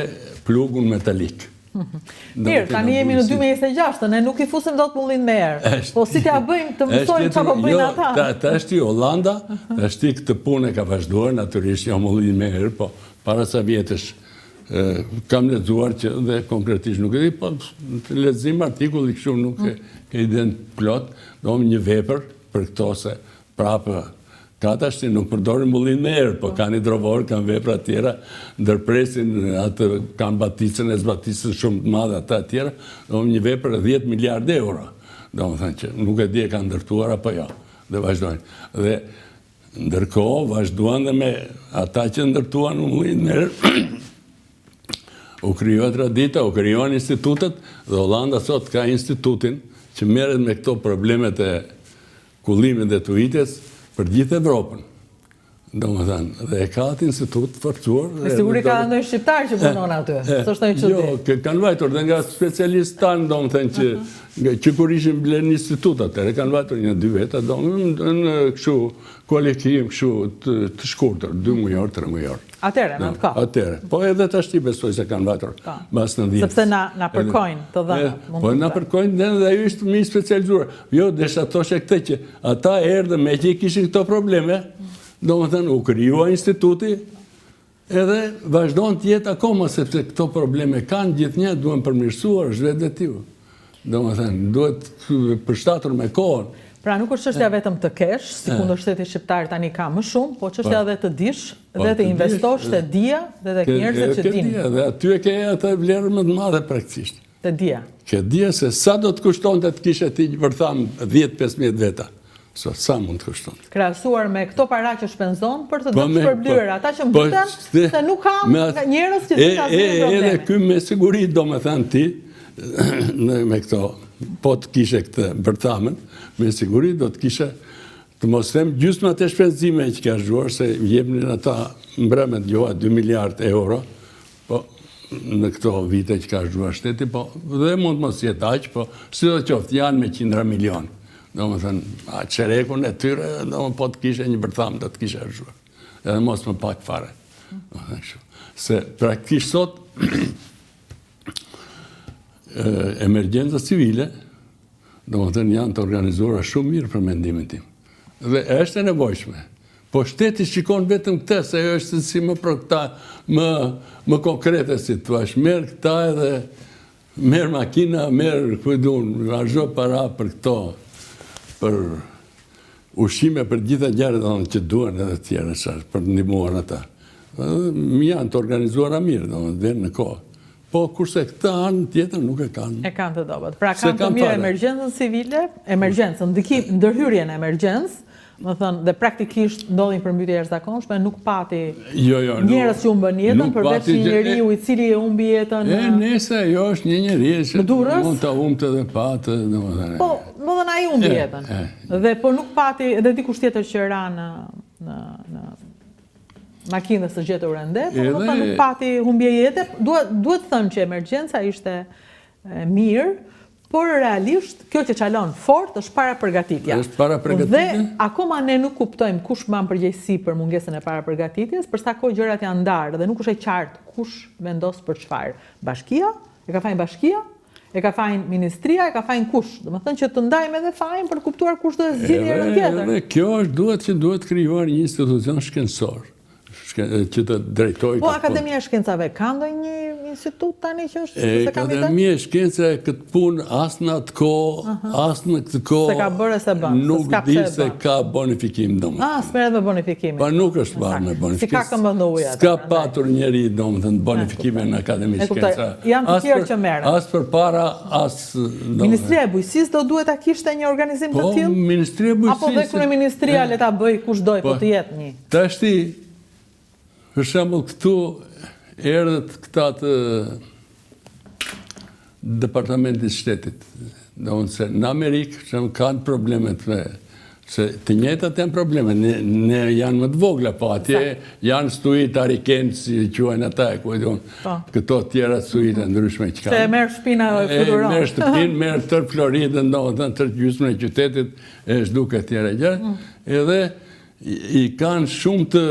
plugun metalik. Mirë, tani jemi në 2026, ne nuk I fusim dot mullin me erë. Po si t'ja bëjmë të mësojmë që po bëjnë ata? Ta është Hollanda, është këtë punë ka vazhduar, natyrisht jo mullin me erë, po para sa vjetësh kam lexuar që dhe konkretisht nuk e di, po lexim artikulli kështu nuk e iden plot, domë një vepër për këto se prapë ka tash nuk përdorin mullin me erë, po kanë hidrovor, kanë vepra tjera, ndërpresin atë, kanë baticën e zbaticën shumë të madhe ata tjera, domë një vepër 10 miliard euro. Domë thënë që nuk e di e kanë ndërtuar apo jo, dhe vazhdojnë. Dhe ndërkohë vazhduan dhe me ata që ndërtuan mullin me erë, u krijohet tradita, u krijohen institutet, dhe Hollanda sot ka institutin që merret me këto problemet e kullimit dhe tuitjes për gjithë Evropën. Domethënë, dhe e ka atë institut forcuar. Me siguri ka ndonjë shqiptar që punon aty. S'është ndonjë çudi. Jo, kanë vajtur dhe nga specialistë tanë, domethënë që kur ishin blen institut atëre, kanë vajtur 1-2 veta, domethënë në kështu kualifikim kështu të shkurtër, 2 mujor, 3 mujor. Atëre, në atë kohë. Atëre. Po edhe tash ti besoj se kanë vajtur mbas 90. Sepse na përkojnë të dhënat. Po na përkojnë dhe ajo ishte më specializuar. Jo, desha thoshe këtë që ata erdhën me që kishin këto probleme, domethënë u krijua instituti edhe vazhdon të jetë akoma sepse këto probleme kanë gjithnjë duhen përmirësuar, është vetë detyr. Domethënë duhet përshtatur me kohën. Pra nuk është çështja vetëm të kesh, si kundër shteti shqiptar tani ka më shumë, po çështja edhe të dish dhe të investosh te dia dhe tek njerëzit që dinë. Dhe aty e ke atë vlerën më të madhe praktikisht. Te dia. Ke dia se sa do të kushtonte të kishe ti vërtham 10-15 veta. Sa mund të kushton. Krahasuar me këto para që shpenzon për të shpërblyer ata që mbeten se nuk ka njerëz që të asnjë problem. Edhe ky me siguri domethënë ti me këto po të kishe këtë vërthamën, me siguri do të kishe të mos them gjysma të shpenzime që ka zgjuar se jepnin ata mbremet joa 2 miliard euro, po në këto vite që ka zgjuar shteti, po dhe mund mos jetë aq, po sidoqoftë janë me 100 milion. Domethënë, çerekun e tyre, domethënë po të kishe një vërthamë do të kishe zgjuar. Edhe mos më pak fare. Se praktikisht sot emergjenca civile, domethënë janë të organizuara shumë mirë për mendimin tim. Dhe është e nevojshme. Po shteti shikon vetëm këtë, se ajo është si më për këta, më konkrete si të thuash, merr këta edhe merr makina, merr kujdun, vazhdo para për këto, për ushqime për gjitha gjërat që duhen edhe të tjera, për të ndihmuar ata. Janë të organizuara mirë, domethënë në kohë. Po kurse këtë anë tjetër nuk e kanë. E kanë të dobët. Pra kanë të mirë emergjencën civile, emergjencën, ndërhyrjen e emergjencë, më thënë, dhe praktikisht ndodhin përmbytje jashtëzakonshme, nuk pati njerëz që humbën jetën, përveç një njeriu I cili e humbi jetën. Nëse ajo është një njeri që mund ta humbte dhe patë, domethënë. Po, domethënë ai humbi jetën. Dhe po nuk pati edhe dikush tjetër që ra në makinë së gjetur ende, por nuk pati humbje jete. Duhet thënë që emergjenca ishte mirë, por realisht kjo që çalon fort është parapërgatitja. Është parapërgatitja. Dhe akoma ne nuk kuptojmë kush mban përgjegjësi për mungesën e parapërgatitjes, për sa kohë gjërat janë ndarë dhe nuk është e qartë kush vendos për çfarë. Bashkia, e ka fajin bashkia, e ka fajin ministria, e ka fajin kush. Domethënë që të ndajmë edhe fajin për të kuptuar kush do të zgjidhë njërin tjetër. Edhe kjo është duhet krijuar një institucion shkencor që të drejtojë. Po Akademia e Shkencave ka ndonjë institut tani që është se ka Akademia e Shkencave këtë punë as në atë kohë, as në këtë kohë. Se ka bërë se bën. Nuk di se ka bonifikim domethënë. S'merret me bonifikimin. Po nuk është marrë me bonifikim. Si ka këmbëndhuj atë. S'ka patur njeri domethënë bonifikimin në Akademinë e Shkencave. Janë të tjerë që merren. As përpara as Ministria e Bujqësisë do duhet ta kishte një organizim të tillë? Po Ministria e Bujqësisë. Apo dhe kryeministria le ta bëj kush doj, po të jetë një. Tashti për shembull këtu erdhët këta të departamentit shtetit. Domethënë se në Amerikë që kanë problemet me se të njëjtat janë probleme, ne janë më të vogla, po atje janë stuit arikenë si quajnë ata e kujdon. Këto tjera stuit e ndryshme që kanë. Se merr shpina fluturon. Merr shtëpinë, merr tërë Floridën, domethënë tërë gjysmën e qytetit e zhduket tjera gjë. Edhe I kanë shumë të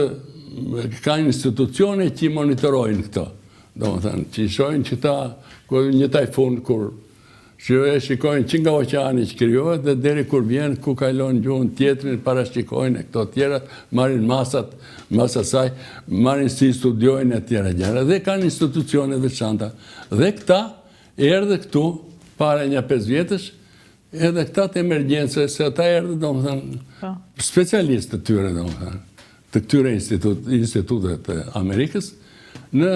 ka institucione që i monitorojnë këto. Do më thënë, që i shojnë që ta, një tajfun kur që e shikojnë që nga oqeani që krijohet dhe deri kur vjen ku kalon gjuhën tjetrin, parashikojnë e këto tjera, marrin masat saj, marrin si studiojnë e tjera gjera. Dhe kanë institucione veçanta. Dhe këta erdhe këtu, para një 5 vjetësh, edhe këta të emergjencë, se ata erdhe, do më thënë, specialistë të tyre, do më thënë, të këtyre institutet të Amerikës, në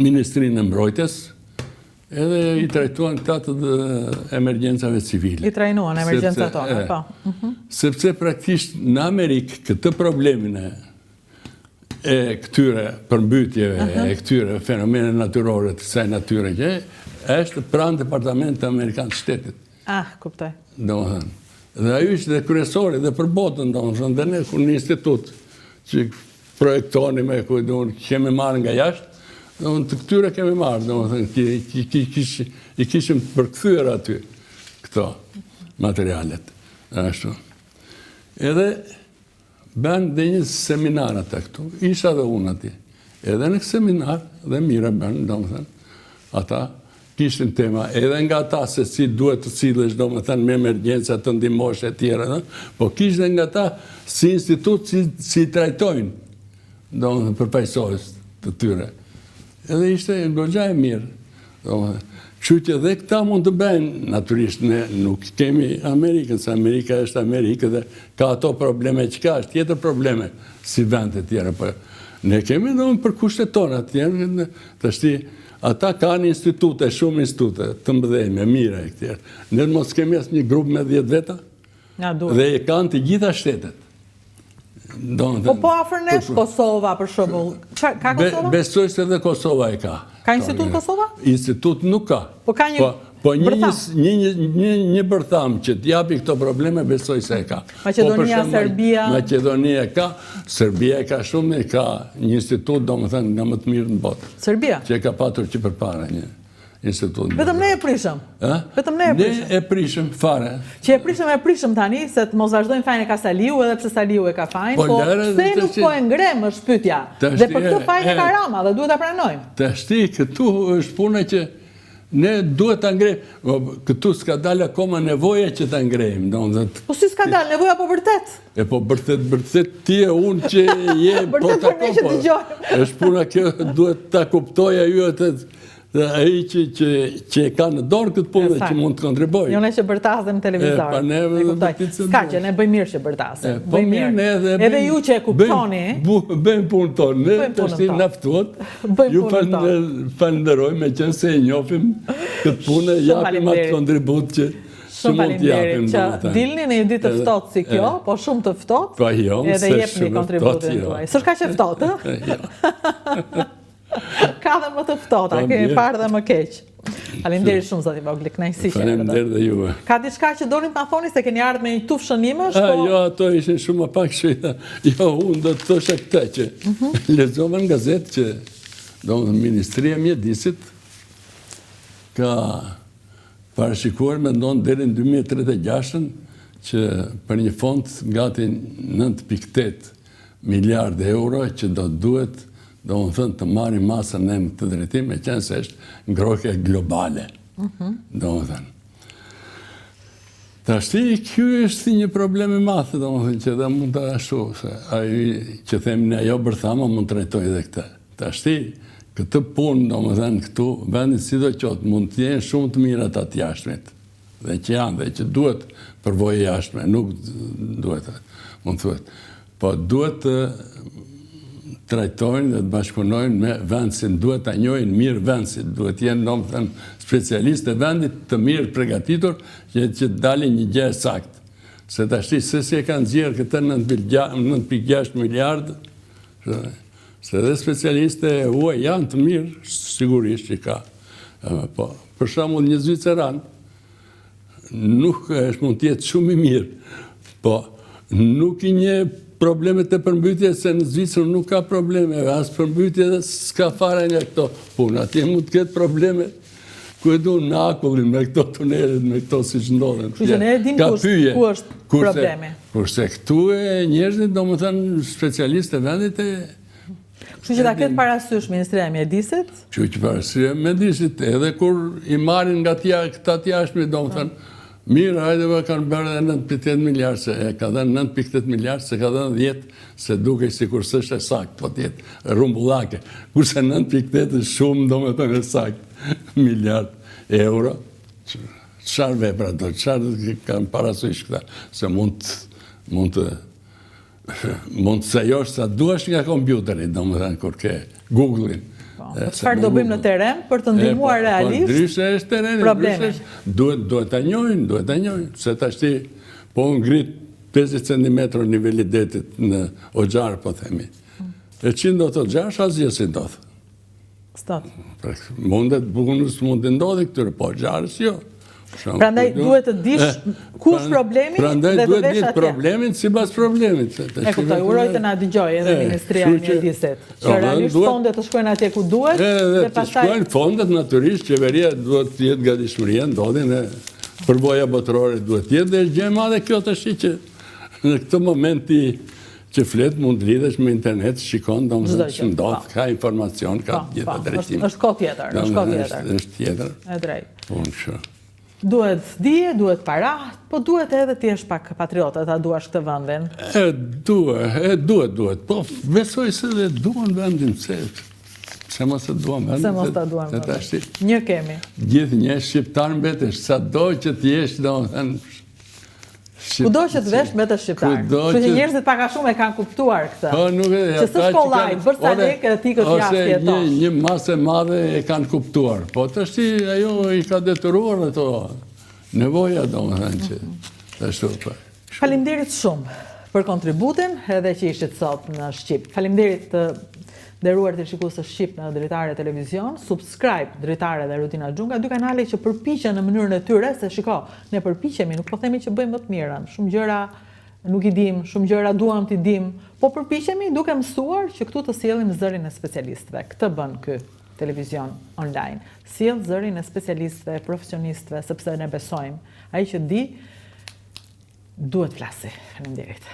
Ministrinë e Mbrojtjes, edhe i trajtuan këta të emergjencave civile. I trajnuan emergjencat tonë, po. Sepse praktisht në Amerikë këtë problemin e këtyre përmbytjeve, e këtyre fenomene natyrore të kësaj natyre që është pranë Departamentit Amerikan të Shtetit. Kuptoj. Domethënë. Dhe ajo ishte dhe kryesori dhe për botën, domethënë, dhe ne kur në institut që projektoni me ku kemi marrë nga jashtë, të këtyre kemi marrë, domethënë, i kishim përkthyer aty këto materialet. Ashtu. Edhe bën dhe një seminar ata këtu, isha dhe unë aty. Edhe në seminar, dhe mire bën, domethënë, ata kishin tema, edhe nga ta se si duhet të sillesh, domethënë, me emergjenca të ndihmosh e tjera, po kishin nga ta si institut si trajtojnë, domethënë, përfaqësues të tyre. Edhe ishte goxha e mirë. Kështu që dhe këta mund të bëjnë, natyrisht ne nuk kemi Amerikën, se Amerika është Amerikë dhe ka ato probleme që ka, është tjetër probleme si vend e tjera. Ne kemi dhe për kushtet tona tjera, të shti, ata kanë institute, shumë institute, të mbëdhejme, mire e këtjerë. Ne mos kemi asë një grupë me 10 veta, dhe e kanë të gjitha shtetet. Po afër nesh Kosova, për shembull. Ka Kosova? Besoj se edhe Kosova e ka. Ka institut Kosova? Institut nuk ka. Po ka një bërtham? Një bërtham që t'japi këto probleme, besoj se e ka. Macedonia, Serbia? Macedonia e ka, Serbia e ka shumë, e ka një institut, do më thënë, nga më të mirë në botë. Serbia? Që e ka patur që përpara një institut. Vetëm ne e prishëm? Vetëm ne e prishëm? Ne e prishëm, fare. Që e prishëm tani, se të mos vazhdojnë fajnë e ka Saliu, edhe pse Saliu e ka fajnë, po pse nuk po e ngrem është pyetja. Dhe për këtë fajnë e ka Rama, dhe duhet ta pranojmë. Të shti, këtu është puna që ne duhet ta ngrejmë. Këtu s'ka dalë akoma nevoja që ta ngrejmë. Po si s'ka dalë, nevoja po vërtet? Po vërtet ti e unë që je vërtet për ne që dëgjojmë. Është puna kjo, duhet ta kuptoja ju dhe aji që e ka në dorë këtë punë dhe që mund të kontribojë. Jo ne që bërtasem në televizor. Ska që ne bëjmë mirë që bërtasem. Bëjmë mirë. Edhe ju që e kuptoni. Bëjmë punë tonë. Ne të shti naftuat. Ju falenderoj me qenë se e njofim këtë punë, japim atë kontribut që mund të japim. Që dilni në një ditë të ftohtë si kjo, po shumë të ftohtë, edhe jepni kontributin tuaj. S'është kaq e ftohtë, ka dhe më të ftohta, kemi parë dhe më keq. Faleminderit shumë zoti Vogli, kënaqësi që erdhët. Faleminderit dhe juve. Ka diçka që doni të ma thoni se keni ardhur me një tufë shënimesh? Jo, ato ishin shumë pak shëjta. Jo, unë do të thosha këtë që lexova në gazetë që Ministria e Mjedisit ka parashikuar mendon deri në 2036 që për një fond gati 9.8 miliardë euro që do duhet do më thënë të marri masën në të drejtim, me qenë se është ngrohje globale. Do më thënë. Ta shti, kjo është një problem i mathë, do më thënë, që dhe mund të ashtu, se aji që themi në ajo bërthama mund të trajtoj dhe këta. Ta shti, këtë punë, do më thënë, këtu, vendit si do qotë, mund të jenë shumë të mirat atë jashtëmit, dhe që janë, dhe që duhet përvojë jashtëme, nuk duhet, mund të thuet. Po duhet të trajtojnë dhe të bashkëpunojnë me vendësin, duhet të njojnë mirë vendësit, duhet jenë, do më thënë, specialistë e vendit të mirë pregatitur që të dalin një gjë sakt. Se të ashti, se si e kanë zjerë këtë 9.6 miliardë, se dhe specialistë e huaj janë të mirë, sigurisht që ka. Po, për shembull një zviceran, nuk është mund të jetë shumë i mirë, po nuk i një problemet e përmbytje, se në Zvicër nuk ka probleme, as përmbytje dhe s'ka fare nga këto punë. Atje mund të ketë probleme ku e du në akullin me këto tunelet, me këto si që ndodhen. Kështu që ne e dim ku është problemi. Kurse këtu e njerëzit, do më thënë, specialistë e vendit e... Kështu që ta ketë parasysh Ministria e Mjedisit? Kështu që Ministria e Mjedisit, edhe kur i marrin nga këta tjashmi, do më thënë, mirë, hajdeve kanë bërë dhe 9.8 miliard, se ka dhe 9.8 miliard, se ka dhe 10, se duke si kur së është e sakt, po tjetë rumbullake. Kurse 9.8 është shumë, do me thënë e sakt, miliard euro. Qarë vepra do, qarë kanë parasysh këta, se mund të sejosh sa duash nga kompjuteri, do me thënë, kur ke Google-in. Çfarë do bëjmë në teren për të ndihmuar realisht problemin? Duhet ta njohin, se tashti po ngrit 50 cm niveli detit në Oxhar, po themi. E 100 Oxhar, asgjë si ndodh. Mundet punës mund të ndodhi këtyre, po Oxharës jo. Prandaj duhet të dish kush problemi dhe të vesh atje. Prandaj duhet të dish problemin sipas problemit. E kuptoj, uroj të na dëgjojë edhe Ministria e Mjedisit. Që realisht fondet të shkojnë atje ku duhet dhe pastaj të shkojnë fondet natyrisht, qeveria duhet të jetë gatishmëria, ndodhin e përvoja botërore duhet të jetë dhe është gjë e madhe kjo tash që në këtë moment që flet mund të lidhesh me internet, shikon, domethënë ç'ndodh, ka informacion, ka gjithë drejtim. Është kohë tjetër, është tjetër. E drejtë. Po kështu. Duhet dije, duhet para, po duhet edhe të jesh pak patriotë, ta duash këtë vendin. Duhet. Po besoj se dhe duan vendin, se mos e duan vendin. Se mos ta duan vendin. Një kemi. Gjithë një shqiptar mbetesh, sa do që t'jesh, domethënë. Kudo që të vesh mbetesh shqiptar. Kështu që njerëzit pak a shumë e kanë kuptuar këtë. Po nuk e. Që s'është kollaj, bërë sa lekë ti këtë jashtë jetosh. Ose një masë e madhe e kanë kuptuar. Po tashti ajo i ka detyruar ato nevoja, domethënë që ashtu po. Faleminderit shumë për kontributin edhe që ishit sot në Shqip. Faleminderit të nderuar të shikuesë Shqip në Dritare Televizion. Subscribe Dritare dhe Rutina Xhunga, dy kanale që përpiqen në mënyrën e tyre, se shiko, ne përpiqemi, nuk po themi që bëjmë më të mirën. Shumë gjëra nuk i dim, shumë gjëra duam t'i dim, po përpiqemi duke mësuar që këtu të sjellim zërin e specialistëve. Këtë bën ky televizion online. Sjell zërin e specialistëve, profesionistëve, sepse ne besojmë. Ai që di duhet flasë. Faleminderit.